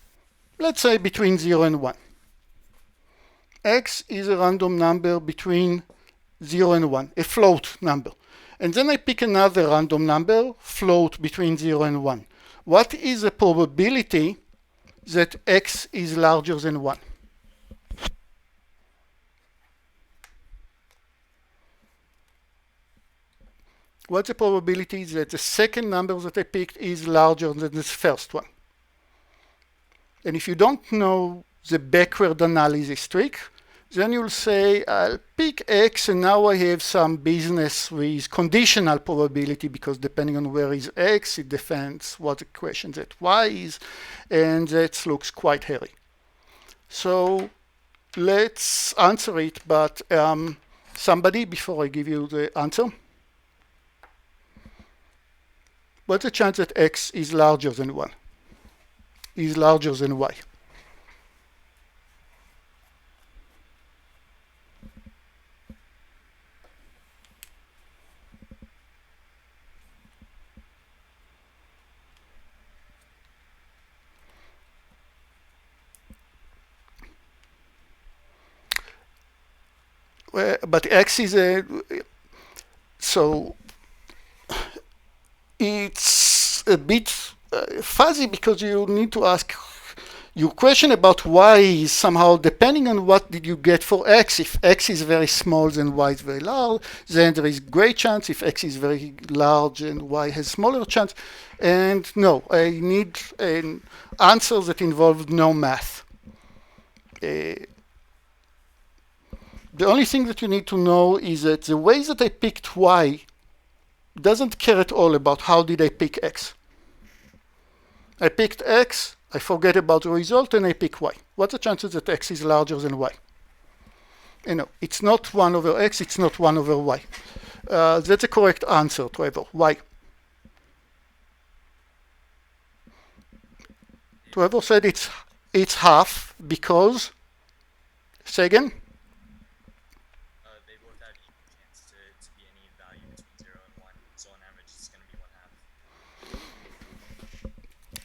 let's say between 0 and 1. X is a random number between 0 and 1, a float number. And then I pick another random number, float between 0 and 1. What is the probability that x is larger than 1? What's the probability that the second number that I picked is larger than the first one? And if you don't know the backward analysis trick, then you'll say, I'll pick x, and now I have some business with conditional probability, because depending on where is x, it defends what the equation that y is, and that looks quite hairy. So let's answer it, but somebody, before I give you the answer, what's the chance that x is larger than 1? Is larger than y? But x is a, so it's a bit fuzzy because you need to ask your question about y is somehow depending on what did you get for x. If x is very small, then y is very large. Then there is great chance. If x is very large, and y has smaller chance. And no, I need an answer that involves no math. The only thing that you need to know is that the way that I picked y doesn't care at all about how did I pick x. I picked x, I forget about the result, and I pick y. What's the chances that x is larger than y? You know, it's not 1 over x, it's not 1 over y. That's the correct answer, Trevor. Why? Trevor said it's half because, say again? They both have equal chance to be any value between 0 and 1, so on average it's going to be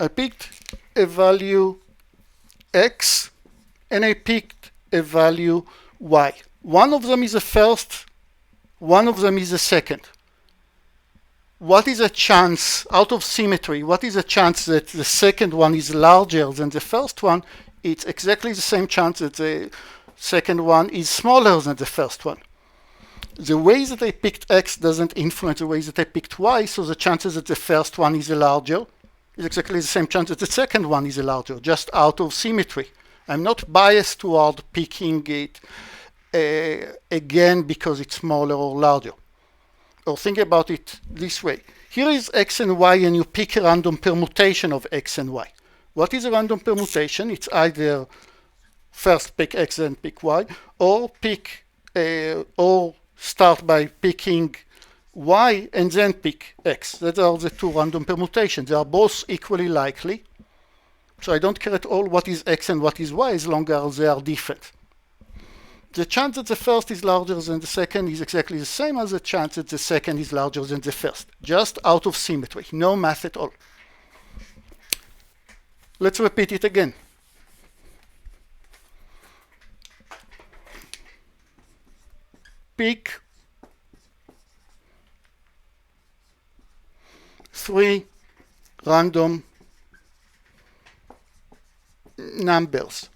1/2. I picked a value x and I picked a value y. One of them is a first, one of them is a second. What is a chance, out of symmetry, what is a chance that the second one is larger than the first one? It's exactly the same chance that the second one is smaller than the first one. The way that I picked x doesn't influence the way that I picked y, so the chances that the first one is larger is exactly the same chance that the second one is larger, just out of symmetry. I'm not biased toward picking it again because it's smaller or larger. Or think about it this way. Here is x and y, and you pick a random permutation of x and y. What is a random permutation? It's either first pick x then pick y, or start by picking y and then pick x. That are the two random permutations. They are both equally likely. So I don't care at all what is x and what is y as long as they are different. The chance that the first is larger than the second is exactly the same as the chance that the second is larger than the first. Just out of symmetry. No math at all. Let's repeat it again. Pick 3 random numbers.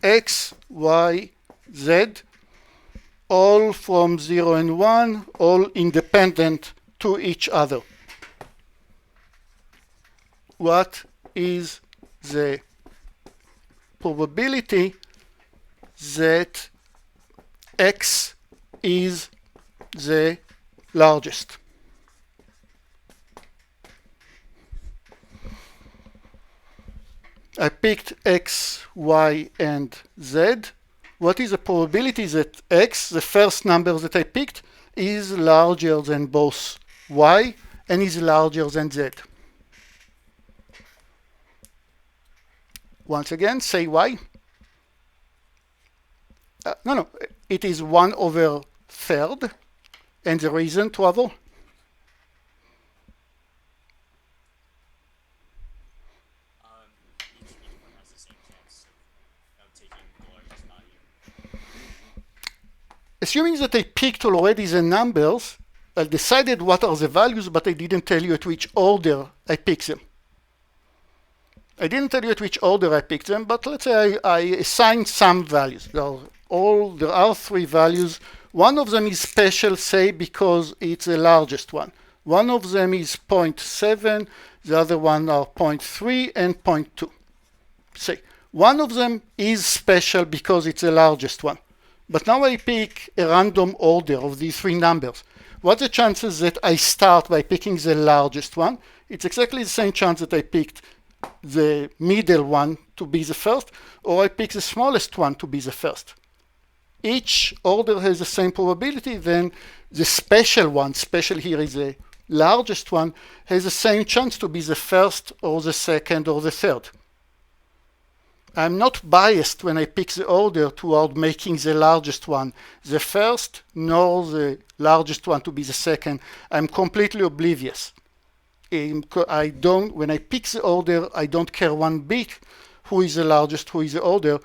X, Y, Z, all from 0 and 1, all independent to each other. What is the probability that X is the largest? I picked x, y, and z. What is the probability that x, the first number that I picked, is larger than both y and is larger than z? Once again, say y. No, it is 1 over third. And the reason, Trevor? Assuming that I picked already the numbers, I decided what are the values, but I didn't tell you at which order I picked them. I didn't tell you at which order I picked them, but let's say I assigned some values. There are 3 values. One of them is special, say, because it's the largest one. One of them is 0.7, the other one are 0.3 and 0.2. Say, one of them is special because it's the largest one. But now I pick a random order of these 3 numbers. What's the chances that I start by picking the largest one? It's exactly the same chance that I picked the middle one to be the first, or I pick the smallest one to be the first. Each order has the same probability, then the special one, special here is the largest one, has the same chance to be the first or the second or the third. I'm not biased when I pick the order toward making the largest one the first, nor the largest one to be the second. I'm completely oblivious. When I pick the order, I don't care one bit who is the largest, who is the order.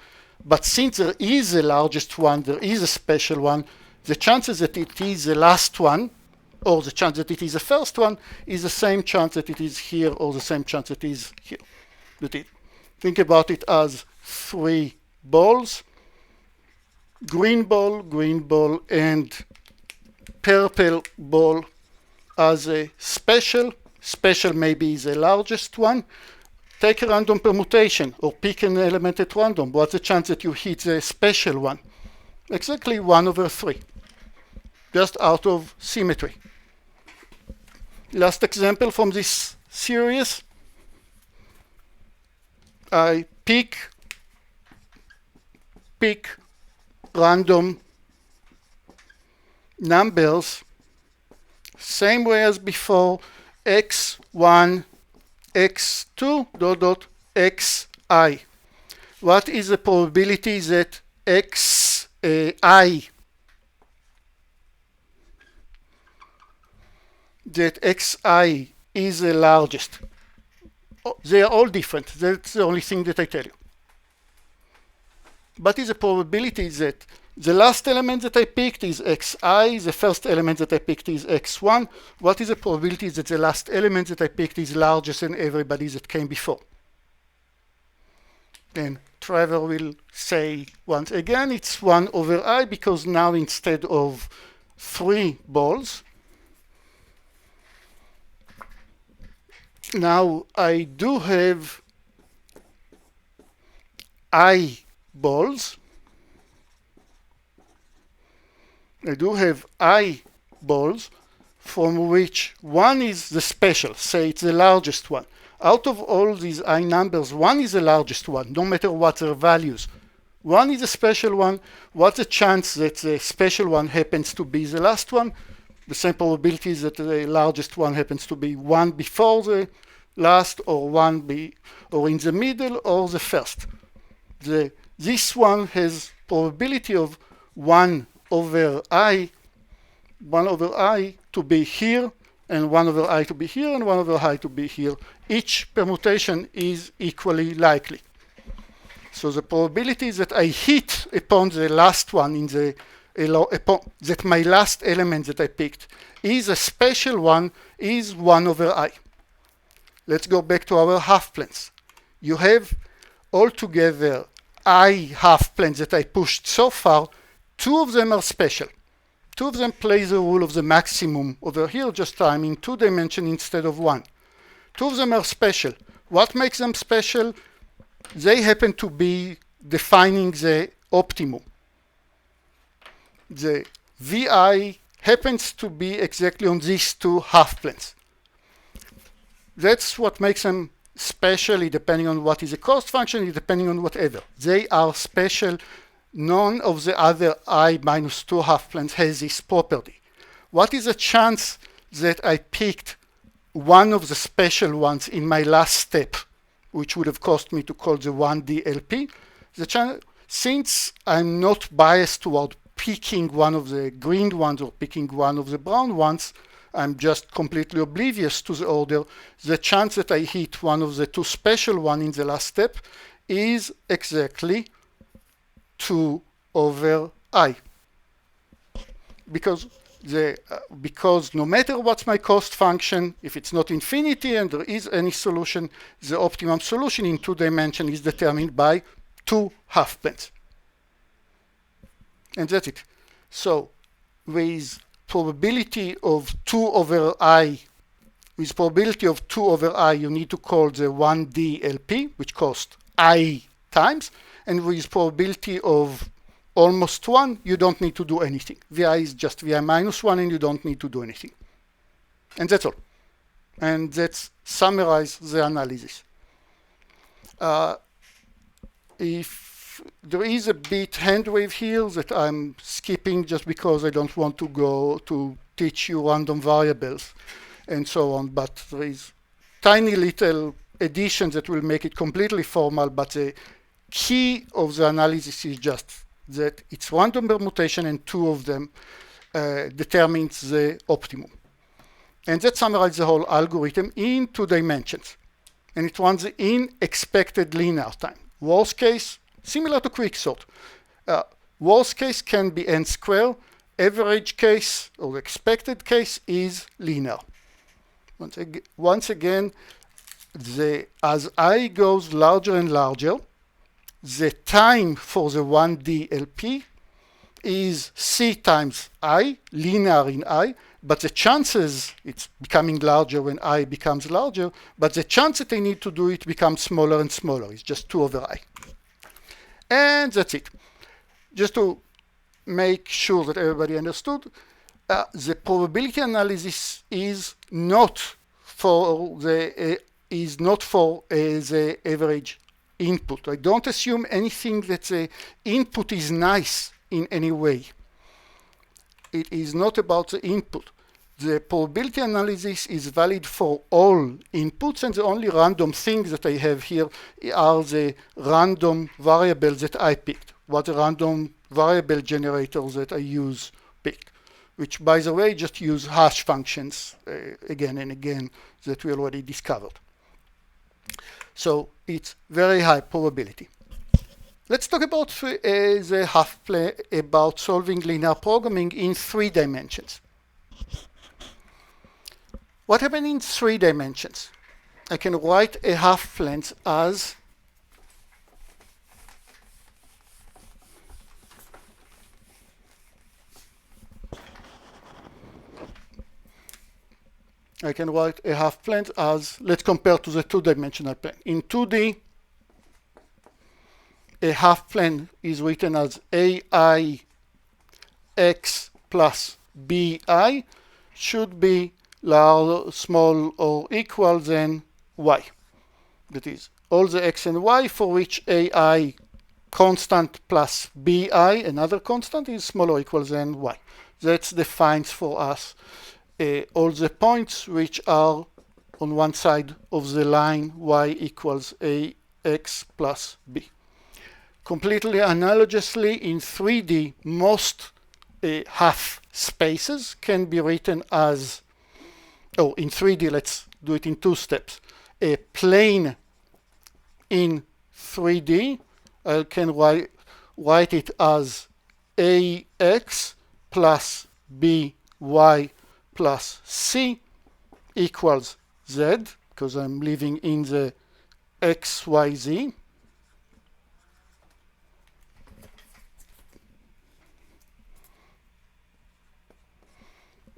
But since there is the largest one, there is a special one, the chances that it is the last one or the chance that it is the first one, is the same chance that it is here, or the same chance that it is here. Think about it as 3 balls, green ball, and purple ball as a special. Special maybe is the largest one. Take a random permutation or pick an element at random. What's the chance that you hit the special one? Exactly 1/3, just out of symmetry. Last example from this series. I pick random numbers, same way as before, x1, x2, xi. What is the probability that xi is the largest? Oh, they are all different. That's the only thing that I tell you. What is the probability that the last element that I picked is xi, the first element that I picked is x1. What is the probability that the last element that I picked is larger than everybody that came before? Then Trevor will say once again it's 1/i, because now instead of 3 balls, now I do have I balls. I do have I balls, from which one is the special, say it's the largest one. Out of all these I numbers, one is the largest one, no matter what their values. One is a special one. What's the chance that the special one happens to be the last one? The same probability is that the largest one happens to be one before the last, or or in the middle, or the first. This one has probability of 1/i to be here, and 1/i to be here, and 1/i to be here. Each permutation is equally likely. So the probability that I hit upon the last one that my last element that I picked is a special one is 1/i. Let's go back to our half planes. You have altogether I half planes that I pushed so far. 2 of them are special. 2 of them play the rule of the maximum over here, just I'm in 2 dimensions instead of 1. 2 of them are special. What makes them special? They happen to be defining the optimum. The VI happens to be exactly on these 2 half planes. That's what makes them special, depending on what is a cost function, depending on whatever. They are special. None of the other I minus 2 half planes has this property. What is the chance that I picked one of the special ones in my last step, which would have cost me to call the 1DLP? The chance, since I'm not biased toward picking one of the green ones or picking one of the brown ones, I'm just completely oblivious to the order. The chance that I hit one of the 2 special ones in the last step is exactly 2/i. Because no matter what's my cost function, if it's not infinity and there is any solution, the optimum solution in 2 dimensions is determined by 2 half planes. And that's it. So with probability of 2/i, you need to call the 1DLP, which costs I times, and with probability of almost 1, you don't need to do anything. Vi is just Vi minus 1, and you don't need to do anything. And that's all. And that summarizes the analysis. If there is a bit hand wave here that I'm skipping just because I don't want to go to teach you random variables and so on, but there is tiny little additions that will make it completely formal, but the key of the analysis is just that it's random permutation and 2 of them determines the optimum. And that summarizes the whole algorithm in 2 dimensions. And it runs in expected linear time. Worst case, similar to quicksort. Worst case can be n squared. average case or expected case is linear. Once again, as I goes larger and larger, the time for the 1D LP is C times I, linear in I, but the chances, it's becoming larger when I becomes larger, but the chance that I need to do it becomes smaller and smaller. It's just 2 over I. And that's it. Just to make sure that everybody understood, the probability analysis is not for the average input. I don't assume anything that the input is nice in any way. It is not about the input. The probability analysis is valid for all inputs, and the only random things that I have here are the random variables that I picked, what the random variable generators that I use picked, which, by the way, just use hash functions again and again that we already discovered. So it's very high probability. Let's talk about the half plane, about solving linear programming in 3 dimensions. What happens in 3 dimensions? I can write a half plane as let's compare to the 2-dimensional plane. In 2D, a half plane is written as AI x plus bi should be large, small, or equal than y. That is, all the x and y for which AI constant plus bi, another constant, is smaller or equal than y. That defines for us all the points which are on one side of the line y equals ax plus b. Completely analogously, in 3D, most half spaces can be written as, in 3D, let's do it in 2 steps. A plane in 3D, I can write it as ax plus by plus c equals z, because I'm living in the xyz.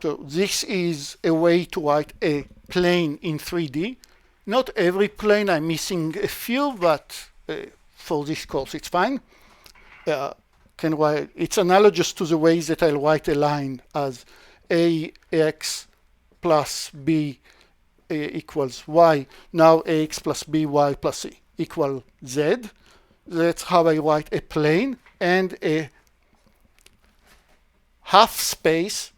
So this is a way to write a plane in 3D. Not every plane, I'm missing a few, but for this course it's fine. It's analogous to the ways that I'll write a line as ax plus b equals y. Now ax plus by plus c equals z. That's how I write a plane, and a half space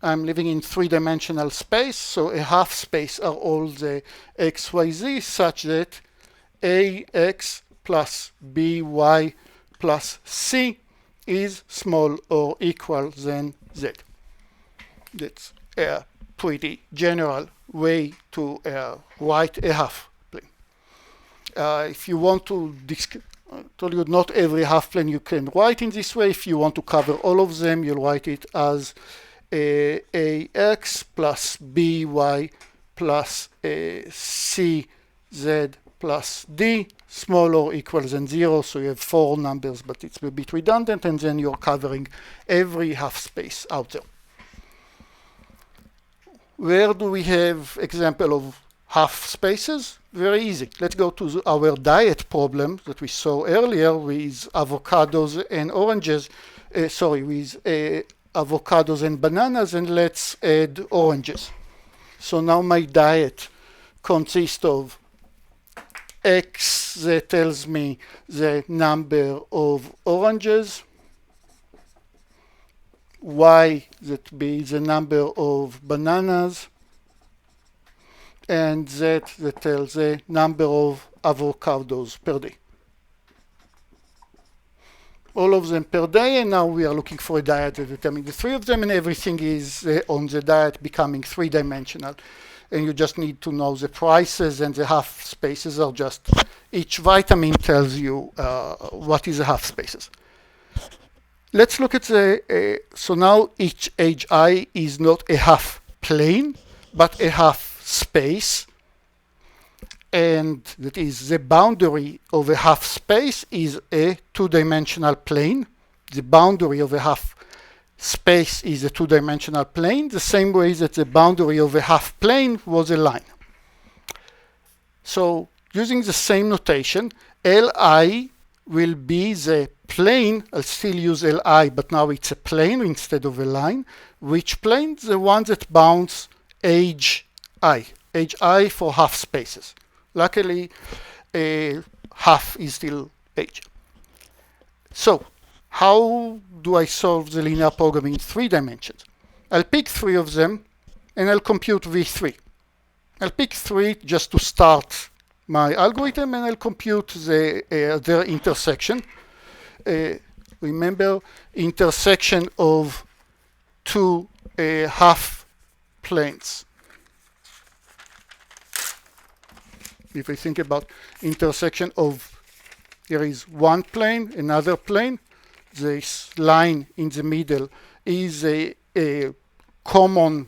I'm living in 3-dimensional space, so a half space are all the xyz such that ax plus by plus c is small or equal than z. That's a pretty general way to write a half plane. If you want to I told you not every half plane you can write in this way. If you want to cover all of them, you'll write it as ax plus by plus cz plus d, smaller or equal than 0. So you have 4 numbers, but it's a bit redundant, and then you're covering every half space out there. Where do we have example of half spaces? Very easy. Let's go to our diet problem that we saw earlier with avocados and oranges. With avocados and bananas, and let's add oranges. So now my diet consists of x that tells me the number of oranges, y that be the number of bananas, and z that tells the number of avocados per day. all of them per day, and now we are looking for a diet that determines the three of them, and everything is on the diet becoming three-dimensional. And you just need to know the prices, and the half spaces are just, each vitamin tells you what is the half spaces. Let's look at the, so now each HI is not a half plane, but a half space. And that is the boundary of a half space is a two-dimensional plane. The boundary of a half space is a two-dimensional plane, the same way that the boundary of a half plane was a line. So using the same notation, Li will be the plane. I'll still use Li, but now it's a plane instead of a line. Which plane? The one that bounds Hi. Hi for half spaces. Luckily, half is still H. So how do I solve the linear programming in 3 dimensions? I'll pick 3 of them, and I'll compute V3. I'll pick 3 just to start my algorithm, and I'll compute their intersection. Remember, intersection of 2 half planes. If I think about intersection of, here is one plane, another plane. This line in the middle is a common,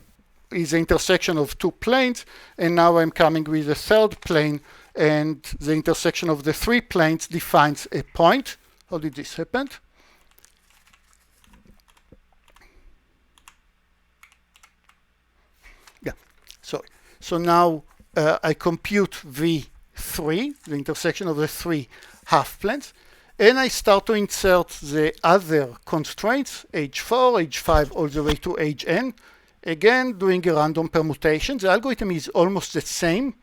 is the intersection of 2 planes, and now I'm coming with a third plane, and the intersection of the 3 planes defines a point. How did this happen? Yeah, sorry. So now I compute V3, the intersection of the 3 half planes, and I start to insert the other constraints, H4, H5, all the way to Hn. Again, doing a random permutation. The algorithm is almost the same,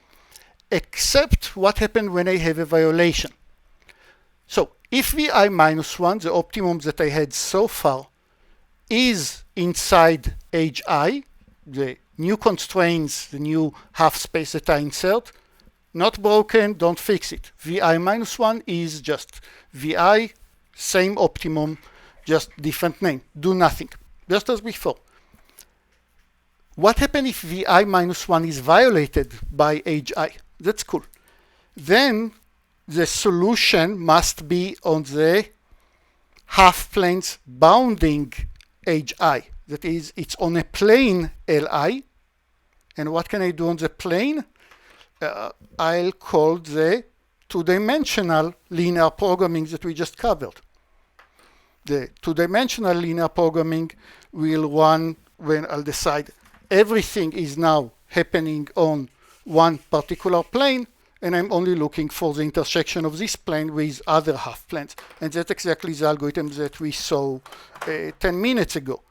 except what happened when I have a violation. So if Vi minus 1, the optimum that I had so far, is inside Hi, the new constraints, the new half space that I insert, not broken, don't fix it. Vi minus 1 is just Vi, same optimum, just different name. Do nothing, just as before. What happens if Vi minus 1 is violated by Hi? That's cool. Then the solution must be on the half planes bounding Hi. That is, it's on a plane Li. And what can I do on the plane? I'll call the two-dimensional linear programming that we just covered. The two-dimensional linear programming will run when I'll decide everything is now happening on one particular plane, and I'm only looking for the intersection of this plane with other half planes. And that's exactly the algorithm that we saw 10 minutes ago.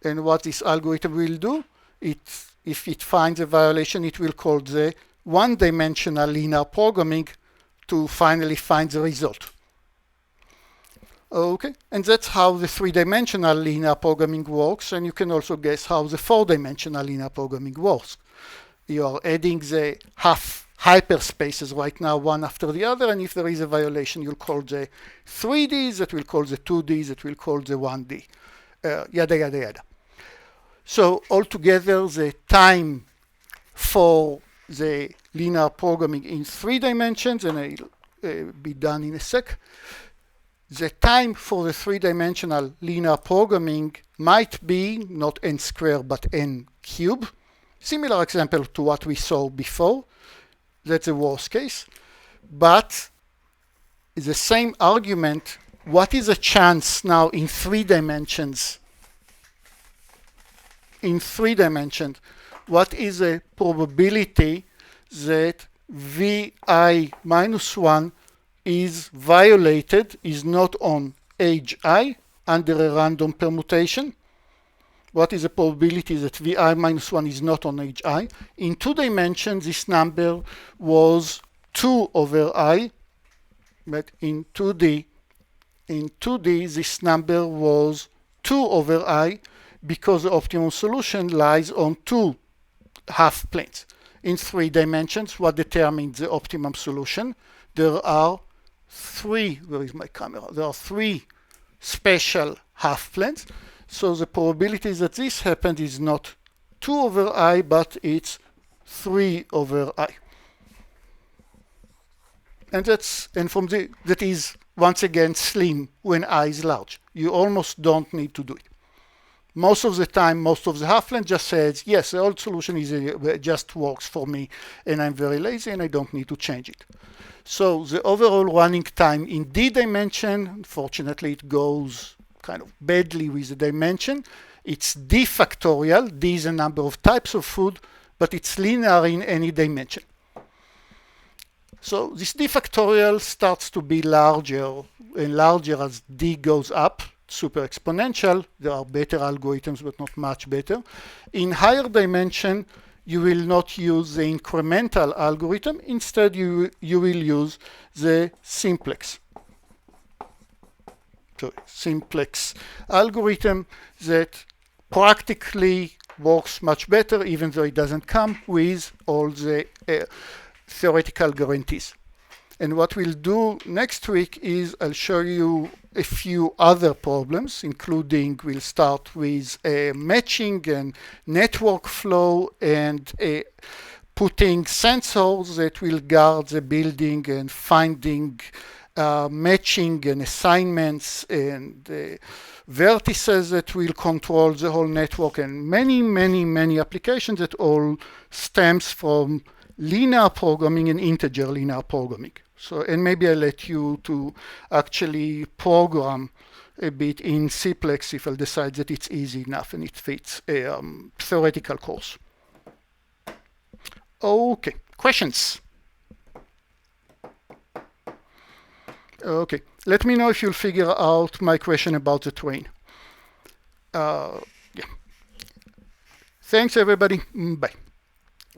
And what this algorithm will do, if it finds a violation, it will call the one-dimensional linear programming to finally find the result. Okay, and that's how the 3-dimensional linear programming works, and you can also guess how the 4-dimensional linear programming works. You are adding the half hyperspaces right now, one after the other, and if there is a violation, you'll call the 3D, that will call the 2D, that will call the 1D, yada, yada, yada. So altogether, the time for the linear programming in 3 dimensions, and I'll be done in a sec. The time for the 3-dimensional linear programming might be not n squared but n cubed. Similar example to what we saw before. That's the worst case. But the same argument, what is the chance now in 3 dimensions? In 3 dimensions, what is the probability that Vi minus 1 is violated, is not on Hi under a random permutation? What is the probability that Vi minus 1 is not on Hi? In 2 dimensions, this number was 2 over I, but in 2D, this number was 2 over I, because the optimum solution lies on 2 half planes. In 3 dimensions, what determines the optimum solution? There are 3, where is my camera? There are 3 special half planes. So the probability that this happens is not 2 over I, but it's 3 over I. And that is once again slim when I is large. You almost don't need to do it. Most of the time, most of the half-plane just says, yes, the old solution just works for me, and I'm very lazy, and I don't need to change it. So the overall running time in D dimension, unfortunately, it goes kind of badly with the dimension. It's D factorial. D is a number of types of food, but it's linear in any dimension. So this D factorial starts to be larger and larger as D goes up. Super exponential. There are better algorithms, but not much better. In higher dimension, you will not use the incremental algorithm. Instead, you will use the simplex. So simplex algorithm that practically works much better, even though it doesn't come with all the theoretical guarantees. And what we'll do next week is I'll show you a few other problems, including we'll start with matching and network flow and putting sensors that will guard the building and finding matching and assignments and vertices that will control the whole network, and many, many, many applications that all stems from linear programming and integer linear programming. So, and maybe I'll let you to actually program a bit in Cplex if I'll decide that it's easy enough and it fits a theoretical course. Okay, questions? Okay, let me know if you'll figure out my question about the train. Yeah. Thanks, everybody. Bye.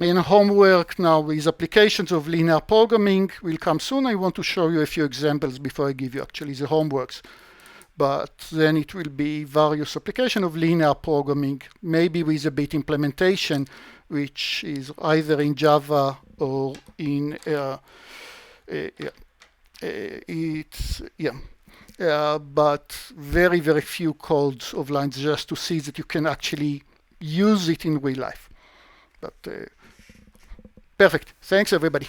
And homework now with applications of linear programming will come soon. I want to show you a few examples before I give you actually the homeworks. But then it will be various applications of linear programming, maybe with a bit implementation, which is either in Java or in but very, very few codes of lines just to see that you can actually use it in real life. But perfect. Thanks, everybody.